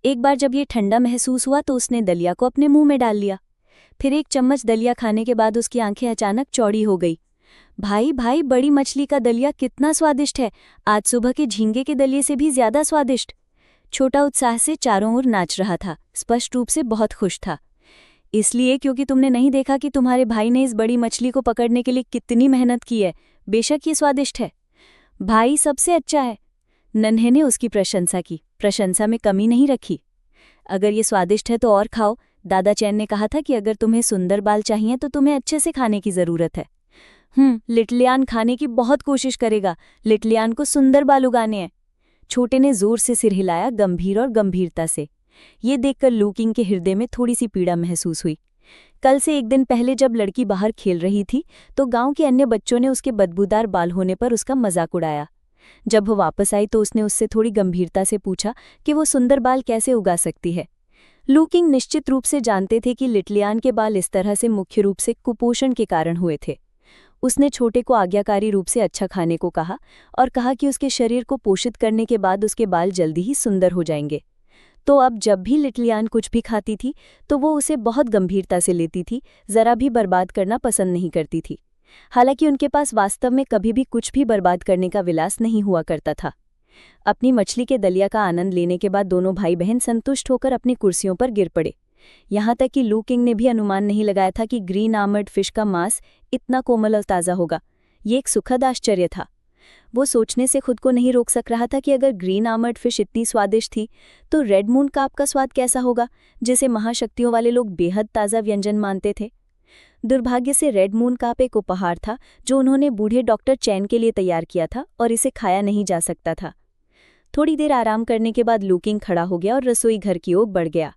एक बार जब ये ठंडा महसूस हुआ तो उसने दलिया को अपने मुंह में डाल लिया। फिर एक चम्मच दलिया खाने के बाद उसकी आंखें अचानक चौड़ी हो गई। भाई, बड़ी मछली का दलिया कितना स्वादिष्ट है, आज सुबह के झींगे के दलिये से भी ज्यादा स्वादिष्ट। छोटा उत्साह से चारों ओर नाच रहा था, स्पष्ट रूप से बहुत खुश था। इसलिए क्योंकि तुमने नहीं देखा कि तुम्हारे भाई ने इस बड़ी मछली को पकड़ने के लिए कितनी मेहनत की है। बेशक ये स्वादिष्ट है। भाई सबसे अच्छा है। नन्हे ने उसकी प्रशंसा की, प्रशंसा में कमी नहीं रखी। अगर ये स्वादिष्ट है तो और खाओ। दादा चैन ने कहा था कि अगर तुम्हें सुंदर बाल चाहिए तो तुम्हें अच्छे से खाने की जरूरत है। लिटिल खाने की बहुत कोशिश करेगा। लिटिल को सुंदर बाल उगाने हैं। छोटे ने जोर से सिर हिलाया, गंभीर और गंभीरता से। ये देखकर लू किंग के हृदय में थोड़ी सी पीड़ा महसूस हुई। कल से एक दिन पहले जब लड़की बाहर खेल रही थी तो गांव के अन्य बच्चों ने उसके बदबूदार बाल होने पर उसका मजाक उड़ाया। जब वो वापस आई तो उसने उससे थोड़ी गंभीरता से पूछा कि वो सुंदर बाल कैसे उगा सकती है। लू किंग निश्चित रूप से जानते थे कि लिटलियान के बाल इस तरह से मुख्य रूप से कुपोषण के कारण हुए थे। उसने छोटे को आज्ञाकारी रूप से अच्छा खाने को कहा और कहा कि उसके शरीर को पोषित करने के बाद उसके बाल जल्दी ही सुंदर हो जाएंगे। तो अब जब भी लिटलियान कुछ भी खाती थी तो वो उसे बहुत गंभीरता से लेती थी, जरा भी बर्बाद करना पसंद नहीं करती थी। हालांकि उनके पास वास्तव में कभी भी कुछ भी बर्बाद करने का विलास नहीं हुआ करता था। अपनी मछली के दलिया का आनंद लेने के बाद दोनों भाई बहन संतुष्ट होकर अपनी कुर्सियों पर गिर पड़े। यहाँ तक कि लू किंग ने भी अनुमान नहीं लगाया था कि ग्रीन आर्मर्ड फिश का मांस इतना कोमल और ताज़ा होगा। ये एक सुखद आश्चर्य था। वो सोचने से खुद को नहीं रोक सक रहा था कि अगर ग्रीन आर्मर्ड फिश इतनी स्वादिष्ट थी तो रेड मून कार्प का स्वाद कैसा होगा, जिसे महाशक्तियों वाले लोग बेहद ताज़ा व्यंजन मानते थे। दुर्भाग्य से रेड मून कार्प एक उपहार था जो उन्होंने बूढ़े डॉक्टर चैन के लिए तैयार किया था और इसे खाया नहीं जा सकता था। थोड़ी देर आराम करने के बाद लू किंग खड़ा हो गया और रसोई घर की ओर बढ़ गया।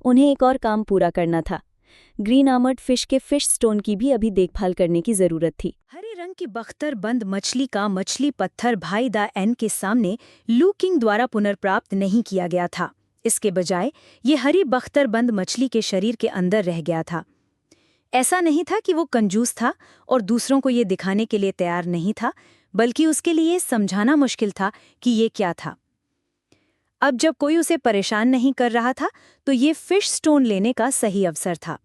उन्हें एक और काम पूरा करना था। ग्रीन आर्मर्ड फिश के फिश स्टोन की भी अभी देखभाल करने की जरूरत थी। हरे रंग की बख्तरबंद मछली का मछली पत्थर भाई दा एन के सामने लू किंग द्वारा पुनर्प्राप्त नहीं किया गया था। इसके बजाय ये हरी बख्तरबंद मछली के शरीर के अंदर रह गया था। ऐसा नहीं था कि वो कंजूस था और दूसरों को ये दिखाने के लिए तैयार नहीं था, बल्कि उसके लिए समझाना मुश्किल था कि ये क्या था। अब जब कोई उसे परेशान नहीं कर रहा था तो ये फिश स्टोन लेने का सही अवसर था।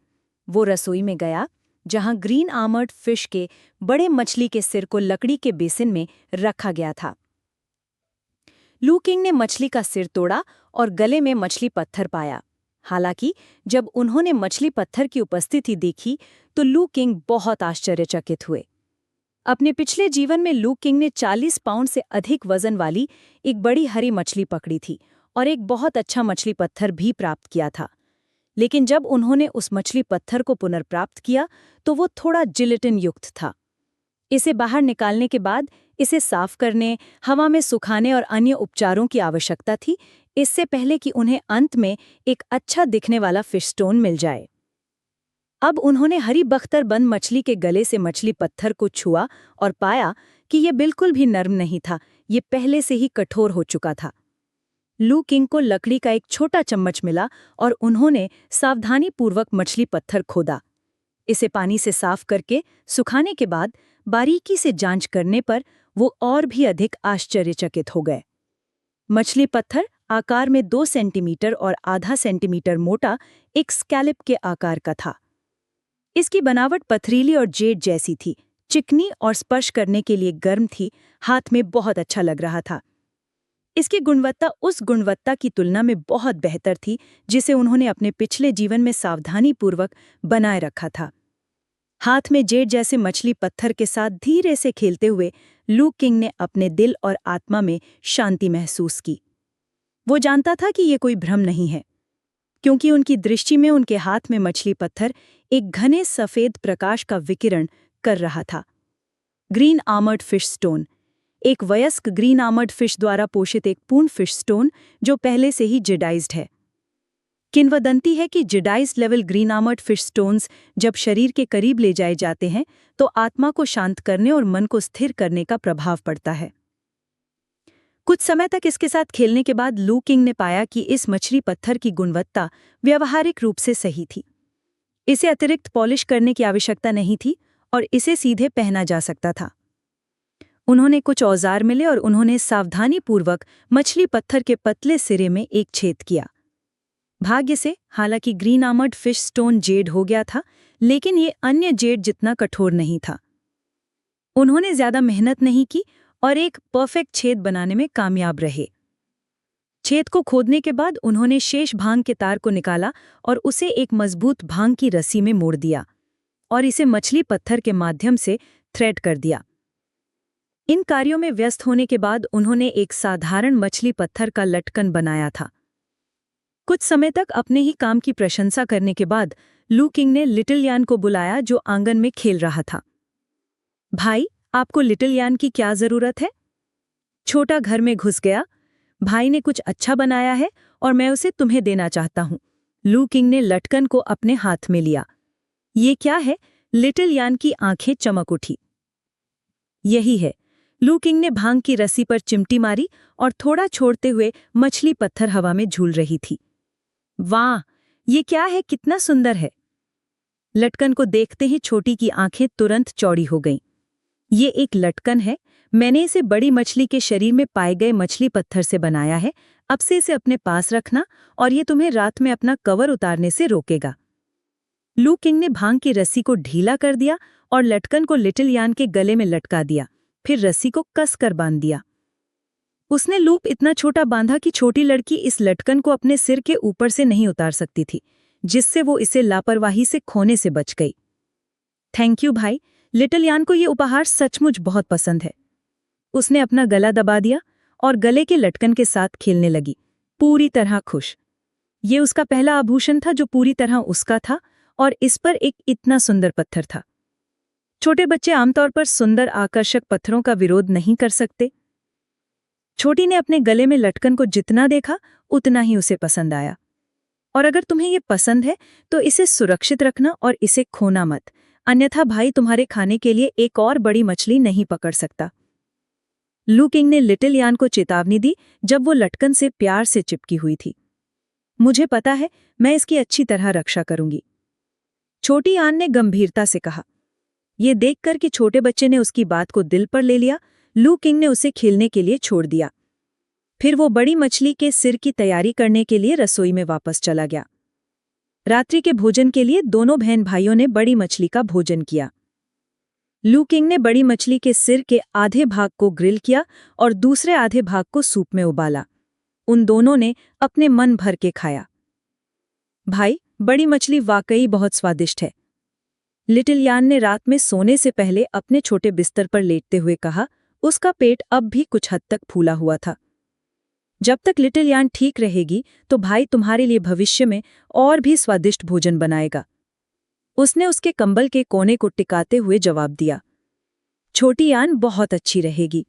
वो रसोई में गया जहां ग्रीन आर्मर्ड फिश के बड़े मछली के सिर को लकड़ी के बेसिन में रखा गया था। लू किंग ने मछली का सिर तोड़ा और गले में मछली पत्थर पाया। हालांकि जब उन्होंने मछली पत्थर की उपस्थिति देखी तो लू किंग बहुत आश्चर्यचकित हुए। अपने पिछले जीवन में लू किंग ने 40 पाउंड से अधिक वजन वाली एक बड़ी हरी मछली पकड़ी थी और एक बहुत अच्छा मछली पत्थर भी प्राप्त किया था। लेकिन जब उन्होंने उस मछली पत्थर को पुनर्प्राप्त किया तो वो थोड़ा जिलेटिन युक्त था। इसे बाहर निकालने के बाद इसे साफ करने, हवा में सुखाने और अन्य उपचारों की आवश्यकता थी, इससे पहले कि उन्हें अंत में एक अच्छा दिखने वाला फिश स्टोन मिल जाए। अब उन्होंने हरी बख्तरबंद मछली के गले से मछली पत्थर को छुआ और पाया कि यह बिल्कुल भी नर्म नहीं था, ये पहले से ही कठोर हो चुका था। लू किंग को लकड़ी का एक छोटा चम्मच मिला और उन्होंने सावधानीपूर्वक मछली पत्थर खोदा। इसे पानी से साफ करके सुखाने के बाद बारीकी से जांच करने पर वो और भी अधिक आश्चर्यचकित हो गए। मछली पत्थर आकार में 2 सेंटीमीटर और आधा सेंटीमीटर मोटा एक स्कैलिप के आकार का था। इसकी बनावट पथरीली और जेड जैसी थी, चिकनी और स्पर्श करने के लिए गर्म थी, हाथ में बहुत अच्छा लग रहा था। इसकी गुणवत्ता उस गुणवत्ता की तुलना में बहुत बेहतर थी जिसे उन्होंने अपने पिछले जीवन में सावधानीपूर्वक बनाए रखा था। हाथ में जेड जैसे मछली पत्थर के साथ धीरे से खेलते हुए लू किंग ने अपने दिल और आत्मा में शांति महसूस की। वो जानता था कि ये कोई भ्रम नहीं है, क्योंकि उनकी दृष्टि में उनके हाथ में मछली पत्थर एक घने सफेद प्रकाश का विकिरण कर रहा था। ग्रीन आर्मर्ड फिश स्टोन, एक वयस्क ग्रीन आर्मर्ड फिश द्वारा पोषित एक पूर्ण फिश स्टोन जो पहले से ही जिडाइज्ड है। किंवदंती है कि जिडाइज्ड level green armoured fish stones जब शरीर के करीब ले जाए जाते हैं तो आत्मा को शांत करने और मन को स्थिर करने का प्रभाव पड़ता है। कुछ समय तक इसके साथ खेलने के बाद लू किंग ने पाया कि इस मछली पत्थर की गुणवत्ता व्यावहारिक रूप से सही थी। इसे अतिरिक्त पॉलिश करने की आवश्यकता नहीं थी और इसे सीधे पहना जा सकता था। उन्होंने कुछ औजार मिले और उन्होंने सावधानीपूर्वक मछली पत्थर के पतले सिरे में एक छेद किया। भाग्य से हालांकि green armoured fish stone Z हो गया था, लेकिन ये अन्य जेड जितना कठोर नहीं था। उन्होंने ज्यादा मेहनत नहीं की और एक परफेक्ट छेद बनाने में कामयाब रहे। छेद को खोदने के बाद उन्होंने शेष भांग के तार को निकाला और उसे एक मजबूत भांग की रस्सी में मोड़ दिया और इसे मछली पत्थर के माध्यम से थ्रेड कर दिया। इन कार्यों में व्यस्त होने के बाद उन्होंने एक साधारण मछली पत्थर का लटकन बनाया था। कुछ समय तक अपने ही काम की प्रशंसा करने के बाद लू किंग ने लिटिल यान को बुलाया जो आंगन में खेल रहा था। भाई, आपको लिटिल यान की क्या जरूरत है? छोटा घर में घुस गया। भाई ने कुछ अच्छा बनाया है और मैं उसे तुम्हें देना चाहता हूँ। लू किंग ने लटकन को अपने हाथ में लिया। ये क्या है? लिटिल यान की आंखें चमक उठी। यही है। लू किंग ने भांग की रस्सी पर चिमटी मारी और थोड़ा छोड़ते हुए मछली पत्थर हवा में झूल रही थी। वाह, ये क्या है? कितना सुंदर है। लटकन को देखते ही छोटी की आंखें तुरंत चौड़ी हो गईं। ये एक लटकन है। मैंने इसे बड़ी मछली के शरीर में पाए गए मछली पत्थर से बनाया है। अब से इसे अपने पास रखना और ये तुम्हें रात में अपना कवर उतारने से रोकेगा। लू किंग ने भांग की रस्सी को ढीला कर दिया और लटकन को लिटिल यान के गले में लटका दिया, फिर रस्सी को कस कर बांध दिया। उसने लूप इतना छोटा बांधा कि छोटी लड़की इस लटकन को अपने सिर के ऊपर से नहीं उतार सकती थी, जिससे वो इसे लापरवाही से खोने से बच गई। थैंक यू भाई, लिटिल यान को ये उपहार सचमुच बहुत पसंद है। उसने अपना गला दबा दिया और गले के लटकन के साथ खेलने लगी, पूरी तरह खुश। ये उसका पहला आभूषण था जो पूरी तरह उसका था और इस पर एक इतना सुंदर पत्थर था। छोटे बच्चे आमतौर पर सुंदर आकर्षक पत्थरों का विरोध नहीं कर सकते। छोटी ने अपने गले में लटकन को जितना देखा उतना ही उसे पसंद आया। और अगर तुम्हें ये पसंद है तो इसे सुरक्षित रखना और इसे खोना मत, अन्यथा भाई तुम्हारे खाने के लिए एक और बड़ी मछली नहीं पकड़ सकता। लू किंग ने लिटिल यान को चेतावनी दी जब वो लटकन से प्यार से चिपकी हुई थी। मुझे पता है, मैं इसकी अच्छी तरह रक्षा करूंगी, छोटी यान ने गंभीरता से कहा। ये देखकर कि छोटे बच्चे ने उसकी बात को दिल पर ले लिया, लू किंग ने उसे खेलने के लिए छोड़ दिया। फिर वो बड़ी मछली के सिर की तैयारी करने के लिए रसोई में वापस चला गया। रात्रि के भोजन के लिए दोनों बहन भाइयों ने बड़ी मछली का भोजन किया। लू किंग ने बड़ी मछली के सिर के आधे भाग को ग्रिल किया और दूसरे आधे भाग को सूप में उबाला। उन दोनों ने अपने मन भर के खाया। भाई, बड़ी मछली वाकई बहुत स्वादिष्ट है, लिटिल यान ने रात में सोने से पहले अपने छोटे बिस्तर पर लेटते हुए कहा। उसका पेट अब भी कुछ हद तक फूला हुआ था। जब तक लिटिल यान ठीक रहेगी तो भाई तुम्हारे लिए भविष्य में और भी स्वादिष्ट भोजन बनाएगा, उसने उसके कंबल के कोने को टिकाते हुए जवाब दिया। छोटी यान बहुत अच्छी रहेगी।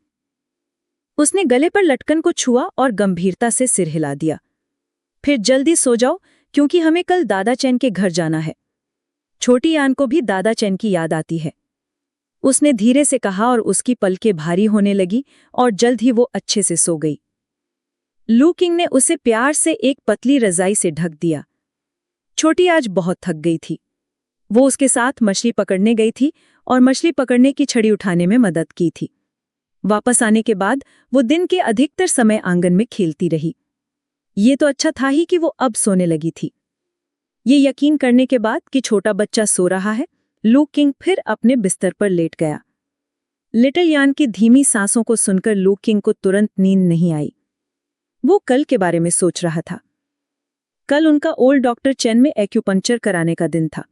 उसने गले पर लटकन को छुआ और गंभीरता से सिर हिला दिया। फिर जल्दी सो जाओ क्योंकि हमें कल दादा चैन के घर जाना है। छोटी यान को भी दादा चैन की याद आती है, उसने धीरे से कहा और उसकी पलकें भारी होने लगी और जल्द ही वो अच्छे से सो गई। लू किंग ने उसे प्यार से एक पतली रजाई से ढक दिया। छोटी आज बहुत थक गई थी। वो उसके साथ मछली पकड़ने गई थी और मछली पकड़ने की छड़ी उठाने में मदद की थी। वापस आने के बाद वो दिन के अधिकतर समय आंगन में खेलती रही। ये तो अच्छा था ही कि वो अब सोने लगी थी। ये यकीन करने के बाद कि छोटा बच्चा सो रहा है, लू किंग फिर अपने बिस्तर पर लेट गया। लिटिल यान की धीमी सांसों को सुनकर लू किंग को तुरंत नींद नहीं आई। वो कल के बारे में सोच रहा था। कल उनका ओल्ड डॉक्टर चेन में एक्यूपंक्चर कराने का दिन था।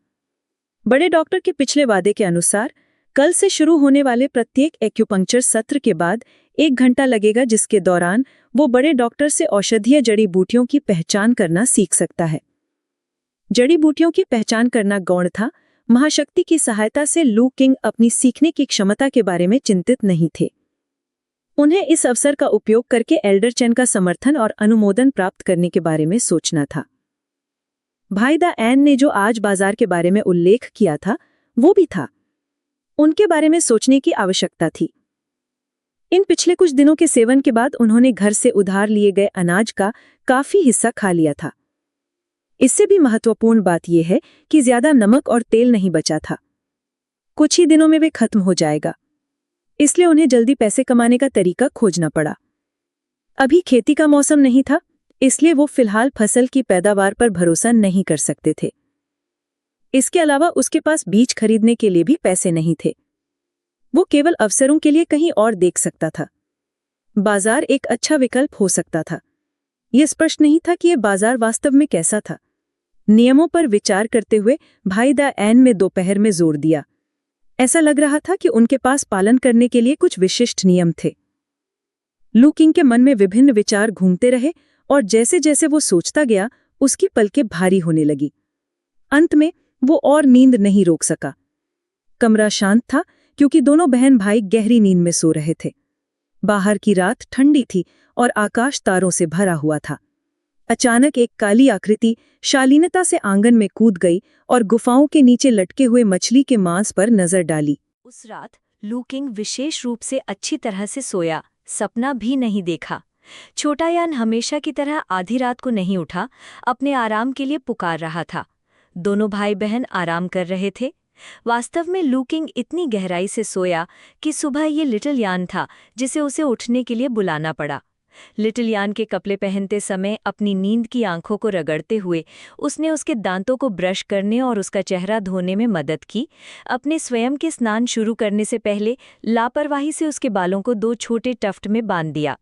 बड़े डॉक्टर के पिछले वादे के अनुसार कल से शुरू होने वाले प्रत्येक एक्यूपंक्चर सत्र के बाद 1 घंटा लगेगा, जिसके दौरान वो बड़े डॉक्टर से औषधीय जड़ी बूटियों की पहचान करना सीख सकता है। जड़ी बूटियों की पहचान करना गौण था। महाशक्ति की सहायता से लू किंग अपनी सीखने की क्षमता के बारे में चिंतित नहीं थे। उन्हें इस अवसर का उपयोग करके एल्डर चेन का समर्थन और अनुमोदन प्राप्त करने के बारे में सोचना था। भाई दा एन ने जो आज बाजार के बारे में उल्लेख किया था, वो भी था। उनके बारे में सोचने की आवश्यकता थी। इन पिछले कुछ दिनों के सेवन के बाद उन्होंने घर से उधार लिए गए अनाज का काफी हिस्सा खा लिया था। इससे भी महत्वपूर्ण बात यह है कि ज्यादा नमक और तेल नहीं बचा था। कुछ ही दिनों में वे खत्म हो जाएगा, इसलिए उन्हें जल्दी पैसे कमाने का तरीका खोजना पड़ा। अभी खेती का मौसम नहीं था, इसलिए वो फिलहाल फसल की पैदावार पर भरोसा नहीं कर सकते थे। इसके अलावा उसके पास बीज खरीदने के लिए भी पैसे नहीं थे। वो केवल अवसरों के लिए कहीं और देख सकता था। बाजार एक अच्छा विकल्प हो सकता था। यह स्पष्ट नहीं था कि यह बाजार वास्तव में कैसा था। नियमों पर विचार करते हुए भाई दा एन में दोपहर में जोर दिया। ऐसा लग रहा था कि उनके पास पालन करने के लिए कुछ विशिष्ट नियम थे। लू किंग के मन में विभिन्न विचार घूमते रहे और जैसे जैसे वो सोचता गया, उसकी पलकें भारी होने लगी। अंत में वो और नींद नहीं रोक सका। कमरा शांत था क्योंकि दोनों बहन भाई गहरी नींद में सो रहे थे। बाहर की रात ठंडी थी और आकाश तारों से भरा हुआ था। अचानक एक काली आकृति शालीनता से आंगन में कूद गई और गुफाओं के नीचे लटके हुए मछली के मांस पर नजर डाली। उस रात लू किंग विशेष रूप से अच्छी तरह से सोया, सपना भी नहीं देखा। छोटा यान हमेशा की तरह आधी रात को नहीं उठा, अपने आराम के लिए पुकार रहा था। दोनों भाई बहन आराम कर रहे थे। वास्तव में लू किंग इतनी गहराई से सोया कि सुबह ये लिटिल यान था जिसे उसे उठने के लिए बुलाना पड़ा। लिटिल यान के कपड़े पहनते समय अपनी नींद की आंखों को रगड़ते हुए उसने उसके दांतों को ब्रश करने और उसका चेहरा धोने में मदद की। अपने स्वयं के स्नान शुरू करने से पहले लापरवाही से उसके बालों को 2 छोटे टफ्ट में बांध दिया।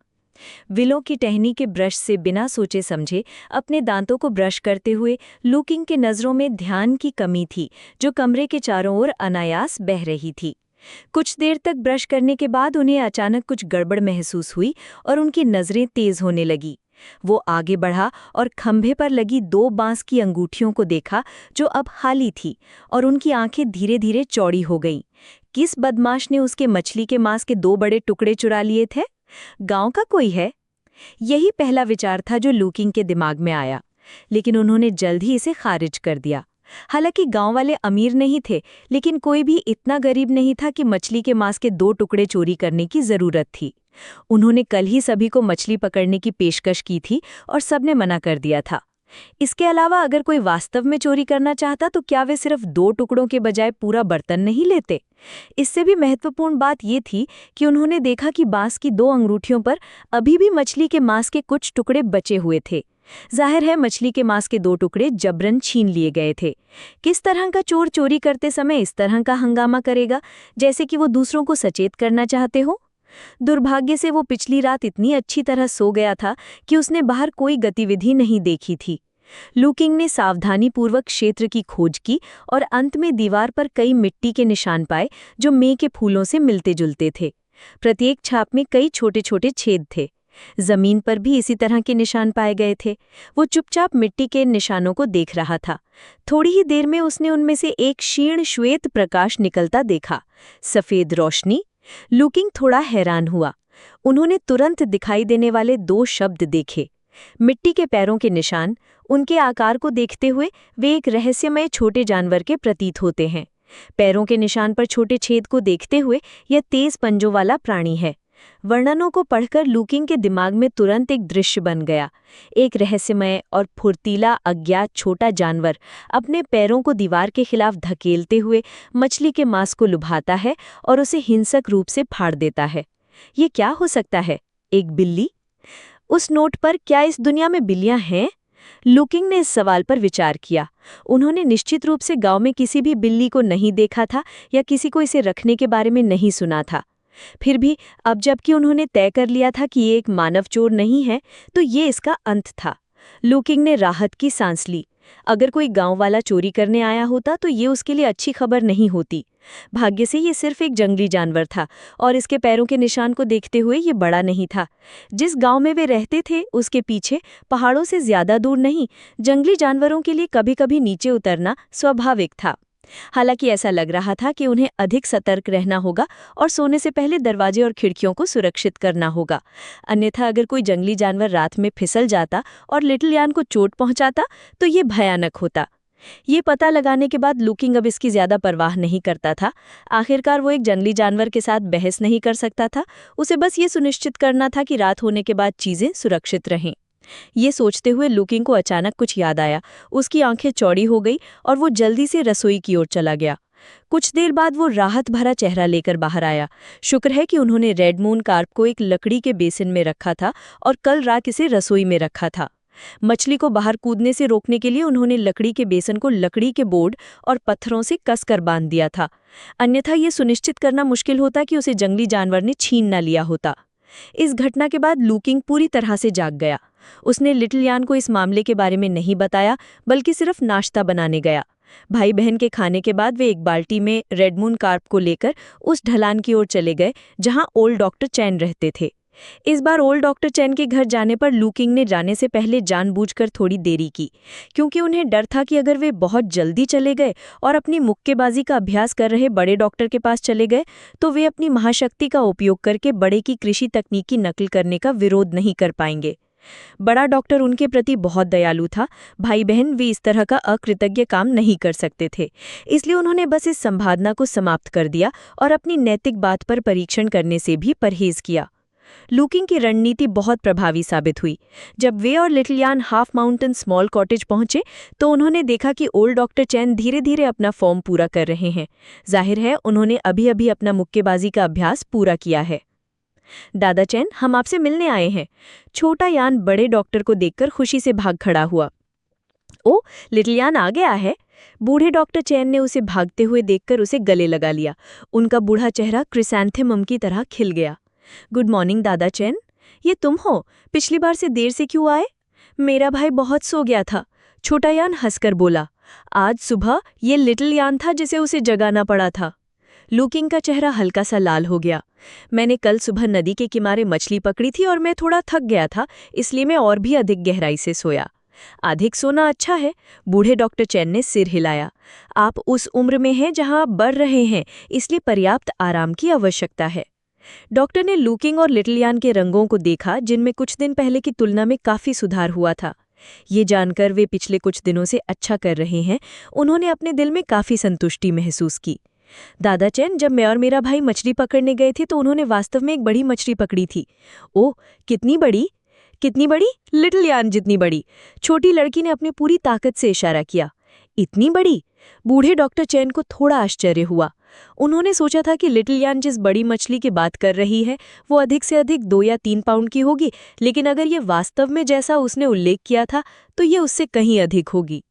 विलों की टहनी के ब्रश से बिना सोचे समझे अपने दांतों को ब्रश करते हुए लू किंग के नज़रों में ध्यान की कमी थी, जो कमरे के चारों ओर अनायास बह रही थी। कुछ देर तक ब्रश करने के बाद उन्हें अचानक कुछ गड़बड़ महसूस हुई और उनकी नज़रें तेज होने लगी। वो आगे बढ़ा और खंभे पर लगी 2 बांस की अंगूठियों को देखा जो अब खाली थी, और उनकी आंखें धीरे धीरे चौड़ी हो गईं। किस बदमाश ने उसके मछली के मांस के 2 बड़े टुकड़े चुरा लिए थे? गांव का कोई है? यही पहला विचार था जो लू किंग के दिमाग में आया, लेकिन उन्होंने जल्द ही इसे खारिज कर दिया। हालांकि गांव वाले अमीर नहीं थे, लेकिन कोई भी इतना गरीब नहीं था कि मछली के मांस के 2 टुकड़े चोरी करने की जरूरत थी। उन्होंने कल ही सभी को मछली पकड़ने की पेशकश की थी और सबने मना कर दिया था। इसके अलावा अगर कोई वास्तव में चोरी करना चाहता तो क्या वे सिर्फ 2 टुकड़ों के बजाय पूरा बर्तन नहीं लेते? इससे भी महत्वपूर्ण बात ये थी कि उन्होंने देखा कि बांस की 2 अंगूठियों पर अभी भी मछली के मांस के कुछ टुकड़े बचे हुए थे। जाहिर है मछली के मांस के 2 टुकड़े जबरन छीन लिए गए थे। किस तरह का चोर चोरी करते समय इस तरह का हंगामा करेगा, जैसे कि वो दूसरों को सचेत करना चाहते हो? दुर्भाग्य से वो पिछली रात इतनी अच्छी तरह सो गया था कि उसने बाहर कोई गतिविधि नहीं देखी थी। लू किंग ने सावधानीपूर्वक क्षेत्र की खोज की और अंत में दीवार पर कई मिट्टी के निशान पाए जो मे के फूलों से मिलते जुलते थे। प्रत्येक छाप में कई छोटे छोटे छेद थे। जमीन पर भी इसी तरह के निशान पाए गए थे। वो चुपचाप मिट्टी के निशानों को देख रहा था। थोड़ी ही देर में उसने उनमें से एक क्षीण श्वेत प्रकाश निकलता देखा, सफेद रोशनी। लू किंग थोड़ा हैरान हुआ। उन्होंने तुरंत दिखाई देने वाले 2 शब्द देखे, मिट्टी के पैरों के निशान। उनके आकार को देखते हुए वे एक रहस्यमय छोटे जानवर के प्रतीत होते हैं। पैरों के निशान पर छोटे छेद को देखते हुए यह तेज पंजों वाला प्राणी है। वर्णनों को पढ़कर लू किंग के दिमाग में तुरंत एक दृश्य बन गया। एक रहस्यमय और फुर्तीला अज्ञात छोटा जानवर अपने पैरों को दीवार के खिलाफ धकेलते हुए मछली के मांस को लुभाता है और उसे हिंसक रूप से फाड़ देता है। ये क्या हो सकता है? एक बिल्ली? उस नोट पर क्या इस दुनिया में बिल्लियां हैं? लू किंग ने इस सवाल पर विचार किया। उन्होंने निश्चित रूप से गांव में किसी भी बिल्ली को नहीं देखा था या किसी को इसे रखने के बारे में नहीं सुना था। फिर भी अब जबकि उन्होंने तय कर लिया था कि ये एक मानव चोर नहीं है, तो ये इसका अंत था। लू किंग ने राहत की सांस ली। अगर कोई गांव वाला चोरी करने आया होता तो ये उसके लिए अच्छी खबर नहीं होती। भाग्य से ये सिर्फ एक जंगली जानवर था और इसके पैरों के निशान को देखते हुए ये बड़ा नहीं था। जिस गांव में वे रहते थे उसके पीछे पहाड़ों से ज्यादा दूर नहीं, जंगली जानवरों के लिए कभी कभी नीचे उतरना स्वाभाविक था। हालांकि ऐसा लग रहा था कि उन्हें अधिक सतर्क रहना होगा और सोने से पहले दरवाजे और खिड़कियों को सुरक्षित करना होगा। अन्यथा अगर कोई जंगली जानवर रात में फिसल जाता और लिटिल यान को चोट पहुंचाता तो ये भयानक होता। ये पता लगाने के बाद लू किंग अब इसकी ज्यादा परवाह नहीं करता था। आखिरकार वो एक जंगली जानवर के साथ बहस नहीं कर सकता था। उसे बस ये सुनिश्चित करना था कि रात होने के बाद चीजें सुरक्षित रहें। ये सोचते हुए लू किंग को अचानक कुछ याद आया। उसकी आंखें चौड़ी हो गई और वो जल्दी से रसोई की ओर चला गया। कुछ देर बाद वो राहत भरा चेहरा लेकर बाहर आया। शुक्र है कि उन्होंने रेड मून कार्प को एक लकड़ी के बेसिन में रखा था और कल रात इसे रसोई में रखा था। मछली को बाहर कूदने से रोकने के लिए उन्होंने लकड़ी के बेसन को लकड़ी के बोर्ड और पत्थरों से कसकर बांध दिया था। अन्यथा ये सुनिश्चित करना मुश्किल होता कि उसे जंगली जानवर ने छीन न लिया होता। इस घटना के बाद लू किंग पूरी तरह से जाग गया। उसने लिटिल यान को इस मामले के बारे में नहीं बताया, बल्कि सिर्फ नाश्ता बनाने गया। भाई बहन के खाने के बाद वे एक बाल्टी में रेड मून कार्प को लेकर उस ढलान की ओर चले गए जहां ओल्ड डॉक्टर चैन रहते थे। इस बार ओल्ड डॉक्टर चैन के घर जाने पर लू किंग ने जाने से पहले जानबूझकर थोड़ी देरी की, क्योंकि उन्हें डर था कि अगर वे बहुत जल्दी चले गए और अपनी मुक्केबाजी का अभ्यास कर रहे बड़े डॉक्टर के पास चले गए तो वे अपनी महाशक्ति का उपयोग करके बड़े की कृषि तकनीक की नकल करने का विरोध नहीं कर पाएंगे। बड़ा डॉक्टर उनके प्रति बहुत दयालु था, भाई बहन वे इस तरह का अकृतज्ञ काम नहीं कर सकते थे, इसलिए उन्होंने बस इस संभावना को समाप्त कर दिया और अपनी नैतिक बात पर परीक्षण करने से भी परहेज किया। लू किंग की रणनीति बहुत प्रभावी साबित हुई। जब वे और लिटिल यान हाफ माउंटेन स्मॉल कॉटेज पहुंचे तो उन्होंने देखा कि ओल्ड डॉक्टर चैन धीरे धीरे अपना फॉर्म पूरा कर रहे हैं। जाहिर है उन्होंने अभी अभी अपना मुक्केबाजी का अभ्यास पूरा किया है। दादा चैन, हम आपसे मिलने आए हैं। छोटा यान बड़े डॉक्टर को देखकर खुशी से भाग खड़ा हुआ। ओ, लिटिल यान आ गया है। बूढ़े डॉक्टर चैन ने उसे भागते हुए देखकर उसे गले लगा लिया। उनका बूढ़ा चेहरा क्रिसैंथेमम की तरह खिल गया। गुड मॉर्निंग दादा चैन, ये तुम हो? पिछली बार से देर से क्यों आए? मेरा भाई बहुत सो गया था, छोटा यान हंसकर बोला। आज सुबह ये लिटिल यान था जिसे उसे जगाना पड़ा था। लू किंग का चेहरा हल्का सा लाल हो गया। मैंने कल सुबह नदी के किनारे मछली पकड़ी थी और मैं थोड़ा थक गया था, इसलिए मैं और भी अधिक गहराई से सोया। अधिक सोना अच्छा है, बूढ़े डॉक्टर चैन ने सिर हिलाया। आप उस उम्र में हैं जहां आप बढ़ रहे हैं, इसलिए पर्याप्त आराम की आवश्यकता है। डॉक्टर ने लू किंग और लिटिल यान के रंगों को देखा, जिनमें कुछ दिन पहले की तुलना में काफी सुधार हुआ था। ये जानकर वे पिछले कुछ दिनों से अच्छा कर रहे हैं, उन्होंने अपने दिल में काफी संतुष्टि महसूस की। दादा चैन, जब मैं और मेरा भाई मछली पकड़ने गए थे तो उन्होंने वास्तव में एक बड़ी मछली पकड़ी थी। ओह, कितनी बड़ी? कितनी बड़ी? लिटिल यान जितनी बड़ी। छोटी लड़की ने अपनी पूरी ताकत से इशारा किया। इतनी बड़ी? बूढ़े डॉक्टर चैन को थोड़ा आश्चर्य हुआ। उन्होंने सोचा था कि लिटिल यान जिस बड़ी मछली की बात कर रही है वो अधिक से अधिक 2 या 3 पाउंड की होगी, लेकिन अगर ये वास्तव में जैसा उसने उल्लेख किया था तो ये उससे कहीं अधिक होगी।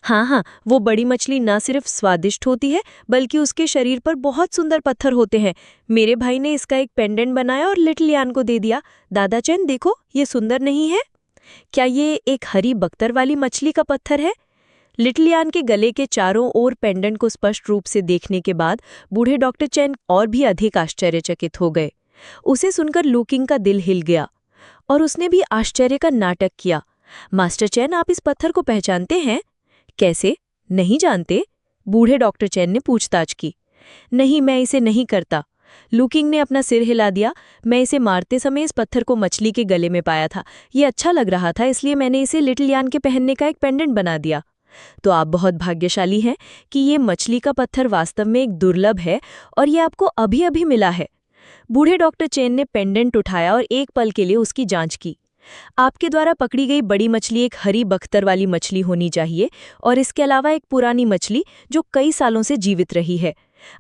हाँ, वो बड़ी मछली न सिर्फ स्वादिष्ट होती है बल्कि उसके शरीर पर बहुत सुंदर पत्थर होते हैं। मेरे भाई ने इसका एक पेंडेंट बनाया और लिटिल यान को दे दिया। दादा चैन देखो, ये सुंदर नहीं है? क्या ये एक हरी बख्तर वाली मछली का पत्थर है? लिटिल यान के गले के चारों ओर पेंडेंट को स्पष्ट रूप से देखने के बाद बूढ़े डॉक्टर चैन और भी अधिक आश्चर्यचकित हो गए। उसे सुनकर लू किंग का दिल हिल गया और उसने भी आश्चर्य का नाटक किया। मास्टर चैन, आप इस पत्थर को पहचानते हैं? कैसे? नहीं जानते? बूढ़े डॉक्टर चैन ने पूछताछ की। नहीं, मैं इसे नहीं करता। लू किंग ने अपना सिर हिला दिया। मैं इसे मारते समय इस पत्थर को मछली के गले में पाया था। ये अच्छा लग रहा था, इसलिए मैंने इसे लिटिल यान के पहनने का एक पेंडेंट बना दिया। तो आप बहुत भाग्यशाली हैं कि ये मछली का पत्थर वास्तव में एक दुर्लभ है और ये आपको अभी अभी मिला है। बूढ़े डॉक्टर चैन ने पेंडेंट उठाया और एक पल के लिए उसकी जांच की। आपके द्वारा पकड़ी गई बड़ी मछली एक हरी बख्तर वाली मछली होनी चाहिए और इसके अलावा एक पुरानी मछली जो कई सालों से जीवित रही है,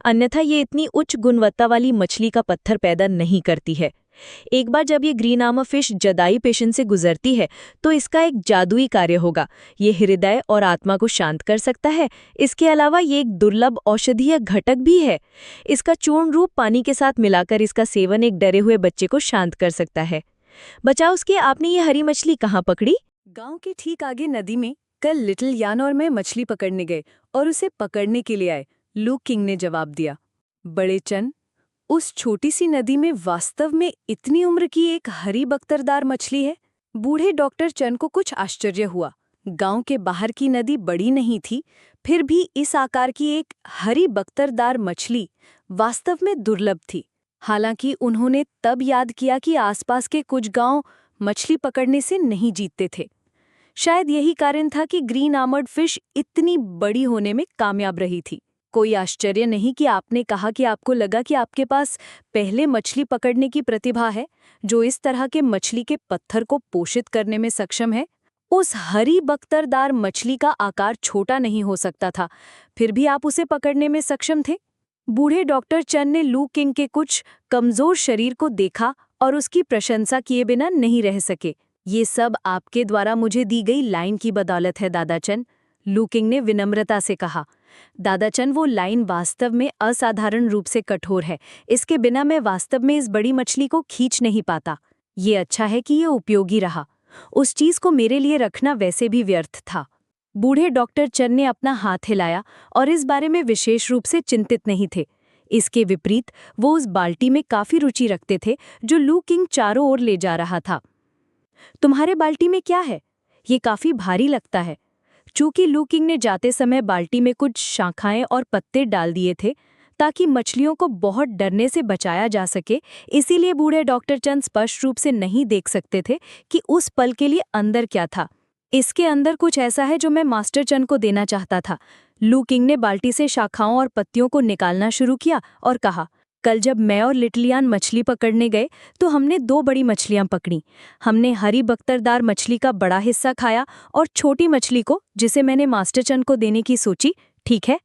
अन्यथा ये इतनी उच्च गुणवत्ता वाली मछली का पत्थर पैदा नहीं करती है। एक बार जब ये ग्रीन आर्मर फिश जदाई पेशेंट से गुजरती है तो इसका एक जादुई कार्य होगा। ये हृदय और आत्मा को शांत कर सकता है। इसके अलावा ये एक दुर्लभ औषधीय घटक भी है। इसका चूर्ण रूप पानी के साथ मिलाकर इसका सेवन एक डरे हुए बच्चे को शांत कर सकता है। बचाओ उसके, आपने ये हरी मछली कहाँ पकड़ी? गांव के ठीक आगे नदी में कल लिटिल यान और मैं मछली पकड़ने गए और उसे पकड़ने के लिए आए, लू किंग ने जवाब दिया। बड़े चन, उस छोटी सी नदी में वास्तव में इतनी उम्र की एक हरी बख्तरदार मछली है? बूढ़े डॉक्टर चन को कुछ आश्चर्य हुआ। गांव के बाहर की नदी बड़ी नहीं थी, फिर भी इस आकार की एक हरी बख्तरदार मछली वास्तव में दुर्लभ थी। हालांकि उन्होंने तब याद किया कि आसपास के कुछ गांव मछली पकड़ने से नहीं जीतते थे। शायद यही कारण था कि ग्रीन आर्मर्ड फिश इतनी बड़ी होने में कामयाब रही थी। कोई आश्चर्य नहीं कि आपने कहा कि आपको लगा कि आपके पास पहले मछली पकड़ने की प्रतिभा है, जो इस तरह के मछली के पत्थर को पोषित करने में सक्षम है। उस हरी बख्तरदार मछली का आकार छोटा नहीं हो सकता था, फिर भी आप उसे पकड़ने में सक्षम थे। बूढ़े डॉक्टर चन ने लू किंग के कुछ कमजोर शरीर को देखा और उसकी प्रशंसा किए बिना नहीं रह सके। ये सब आपके द्वारा मुझे दी गई लाइन की बदौलत है दादा चन, लू किंग ने विनम्रता से कहा। दादा चन, वो लाइन वास्तव में असाधारण रूप से कठोर है। इसके बिना मैं वास्तव में इस बड़ी मछली को खींच नहीं पाता। ये अच्छा है कि ये उपयोगी रहा। उस चीज को मेरे लिए रखना वैसे भी व्यर्थ था। बूढ़े डॉक्टर चन ने अपना हाथ हिलाया और इस बारे में विशेष रूप से चिंतित नहीं थे। इसके विपरीत वो उस बाल्टी में काफी रुचि रखते थे जो लू किंग चारों ओर ले जा रहा था। तुम्हारे बाल्टी में क्या है? ये काफी भारी लगता है। चूंकि लू किंग ने जाते समय बाल्टी में कुछ शाखाएं और पत्ते डाल दिए थे ताकि मछलियों को बहुत डरने से बचाया जा सके, इसीलिए बूढ़े डॉक्टर चंद स्पष्ट रूप से नहीं देख सकते थे कि उस पल के लिए अंदर क्या था। इसके अंदर कुछ ऐसा है जो मैं मास्टर चंद को देना चाहता था। लू किंग ने बाल्टी से शाखाओं और पत्तियों को निकालना शुरू किया और कहा, कल जब मैं और लिटिल मछली पकड़ने गए तो हमने 2 बड़ी मछलियां पकड़ी। हमने हरी बख्तरदार मछली का बड़ा हिस्सा खाया और छोटी मछली को, जिसे मैंने मास्टर चंद को देने की सोची, ठीक है।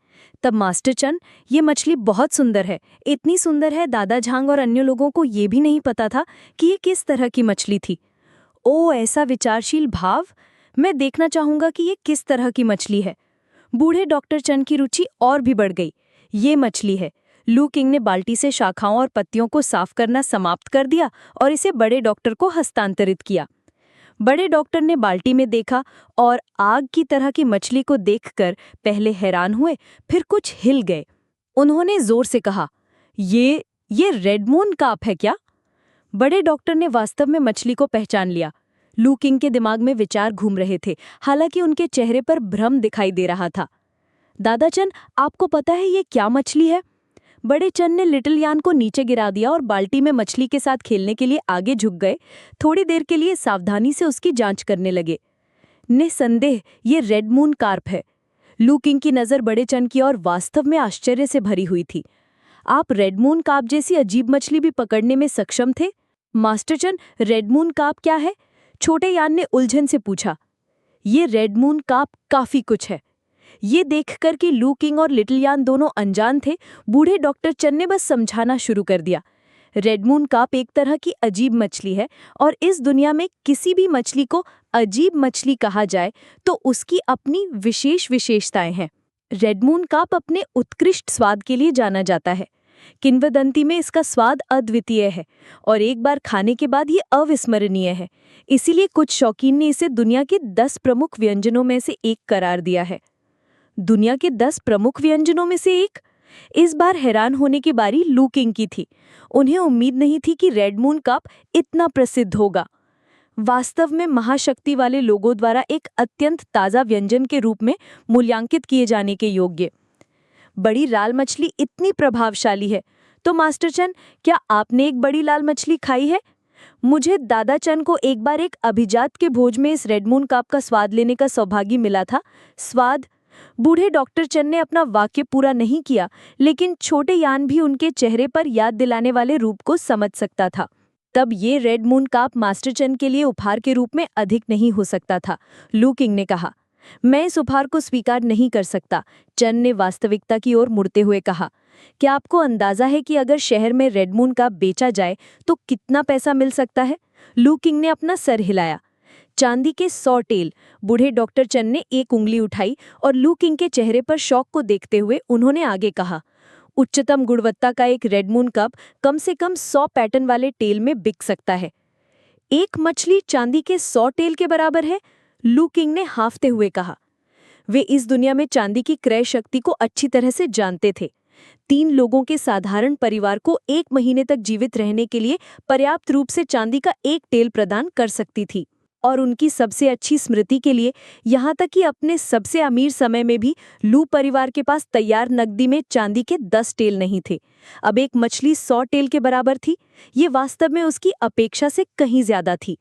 तब मास्टर चंद, ये मछली बहुत सुंदर है, इतनी सुंदर है दादा झांग और अन्य लोगों को ये भी नहीं पता था कि ये किस तरह की मछली थी। ओ, ऐसा विचारशील भाव! मैं देखना चाहूंगा कि ये किस तरह की मछली है। बूढ़े डॉक्टर चंद की रुचि और भी बढ़ गई। ये मछली है। लू किंग ने बाल्टी से शाखाओं और पत्तियों को साफ करना समाप्त कर दिया और इसे बड़े डॉक्टर को हस्तांतरित किया। बड़े डॉक्टर ने बाल्टी में देखा और आग की तरह की मछली को देखकर पहले हैरान हुए, फिर कुछ हिल गए। उन्होंने जोर से कहा, ये रेड मून कार्प है क्या? बड़े डॉक्टर ने वास्तव में मछली को पहचान लिया। लू किंग के दिमाग में विचार घूम रहे थे, हालांकि उनके चेहरे पर भ्रम दिखाई दे रहा था। दादा चंद, आपको पता है ये क्या मछली है? बड़े चंद ने लिटिल यान को नीचे गिरा दिया और बाल्टी में मछली के साथ खेलने के लिए आगे झुक गए। थोड़ी देर के लिए सावधानी से उसकी जांच करने लगे। निसंदेह ये रेड मून कार्प है। लू किंग की नज़र बड़े चंद की ओर वास्तव में आश्चर्य से भरी हुई थी। आप रेड मून कार्प जैसी अजीब मछली भी पकड़ने में सक्षम थे? मास्टर चंद, रेड मून कार्प क्या है? छोटे यान ने उलझन से पूछा। ये रेड मून कार्प काफी कुछ है। ये देखकर कि लू किंग और लिटिल यान दोनों अनजान थे, बूढ़े डॉक्टर चंद ने बस समझाना शुरू कर दिया। रेड मून कार्प एक तरह की अजीब मछली है और इस दुनिया में किसी भी मछली को अजीब मछली कहा जाए तो उसकी अपनी विशेष विशेषताएं हैं। रेड मून कार्प अपने उत्कृष्ट स्वाद के लिए जाना जाता है। किंवदंती में इसका स्वाद अद्वितीय है और एक बार खाने के बाद ये अविस्मरणीय है। इसीलिए कुछ शौकीन ने इसे दुनिया के 10 प्रमुख व्यंजनों में से एक करार दिया है। दुनिया के 10 प्रमुख व्यंजनों में से एक? इस बार हैरान होने की बारी लू किंग की थी। उन्हें उम्मीद नहीं थी कि रेड मून कार्प इतना प्रसिद्ध होगा। वास्तव में महाशक्ति वाले लोगों द्वारा एक अत्यंत ताज़ा व्यंजन के रूप में मूल्यांकित किए जाने के योग्य। बड़ी लाल मछली इतनी प्रभावशाली है तो मास्टर चंद, क्या आपने एक बड़ी लाल मछली खाई है? मुझे दादा चंद को एक बार एक अभिजात के भोज में इस रेड मून कार्प का स्वाद लेने का सौभाग्य मिला था। स्वाद? बूढ़े डॉक्टर चंद ने अपना वाक्य पूरा नहीं किया, लेकिन छोटे यान भी उनके चेहरे पर याद दिलाने वाले रूप को समझ सकता था। तब ये रेड मून कार्प मास्टर चंद के लिए उपहार के रूप में अधिक नहीं हो सकता था। लू किंग ने कहा, मैं इस उपहार को स्वीकार नहीं कर सकता। चंद ने वास्तविकता की ओर मुड़ते हुए कहा, क्या आपको अंदाजा है कि अगर शहर में रेड मून कार्प बेचा जाए तो कितना पैसा मिल सकता है? लू किंग ने अपना सर हिलाया। चांदी के 100 टेल। बूढ़े डॉक्टर चंद ने एक उंगली उठाई और लू किंग के चेहरे पर शौक को देखते हुए उन्होंने आगे कहा, उच्चतम गुणवत्ता का एक रेड मून कार्प कम से कम 100 पैटर्न वाले टेल में बिक सकता है। एक मछली चांदी के 100 टेल के बराबर है? लू किंग ने हांफते हुए कहा। वे इस दुनिया में चांदी की क्रय शक्ति को अच्छी तरह से जानते थे। 3 लोगों के साधारण परिवार को 1 महीने तक जीवित रहने के लिए पर्याप्त रूप से चांदी का एक टेल प्रदान कर सकती थी। और उनकी सबसे अच्छी स्मृति के लिए, यहाँ तक कि अपने सबसे अमीर समय में भी लू परिवार के पास तैयार नकदी में चांदी के 10 टेल नहीं थे। अब एक मछली 100 टेल के बराबर थी। ये वास्तव में उसकी अपेक्षा से कहीं ज्यादा थी।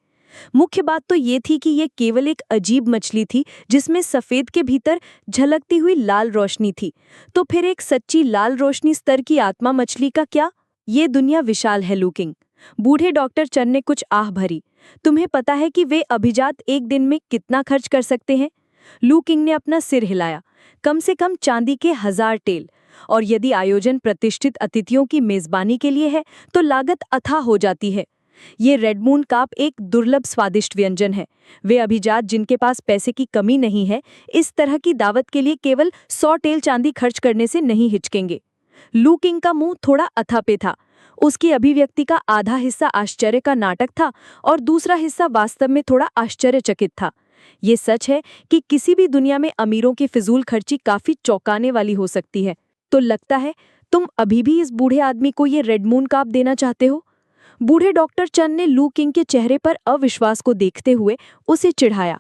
मुख्य बात तो ये थी कि ये केवल एक अजीब मछली थी जिसमें सफेद के भीतर झलकती हुई लाल रोशनी थी। तो फिर एक सच्ची लाल रोशनी स्तर की आत्मा मछली का क्या? ये दुनिया विशाल है लू किंग। बूढ़े डॉक्टर चंद ने कुछ आह भरी। तुम्हें पता है कि वे अभिजात एक दिन में कितना खर्च कर सकते हैं? लू किंग ने अपना सिर हिलाया। कम से कम चांदी के 1000 टेल। और यदि आयोजन प्रतिष्ठित अतिथियों की मेजबानी के लिए है तो लागत अथाह हो जाती है। ये रेड मून कार्प एक दुर्लभ स्वादिष्ट व्यंजन है। वे अभिजात जिनके पास पैसे की कमी नहीं है, इस तरह की दावत के लिए केवल 100 टेल चांदी खर्च करने से नहीं हिचकेंगे। लू किंग का मुंह थोड़ा अथापे था। उसकी अभिव्यक्ति का आधा हिस्सा आश्चर्य का नाटक था और दूसरा हिस्सा वास्तव में थोड़ा आश्चर्यचकित था। ये सच है कि किसी भी दुनिया में अमीरों की फिजूल खर्ची काफी चौंकाने वाली हो सकती है। तो लगता है तुम अभी भी इस बूढ़े आदमी को ये रेड मून काप देना चाहते हो? बूढ़े डॉक्टर चंद ने लू किंग के चेहरे पर अविश्वास को देखते हुए उसे चिढ़ाया।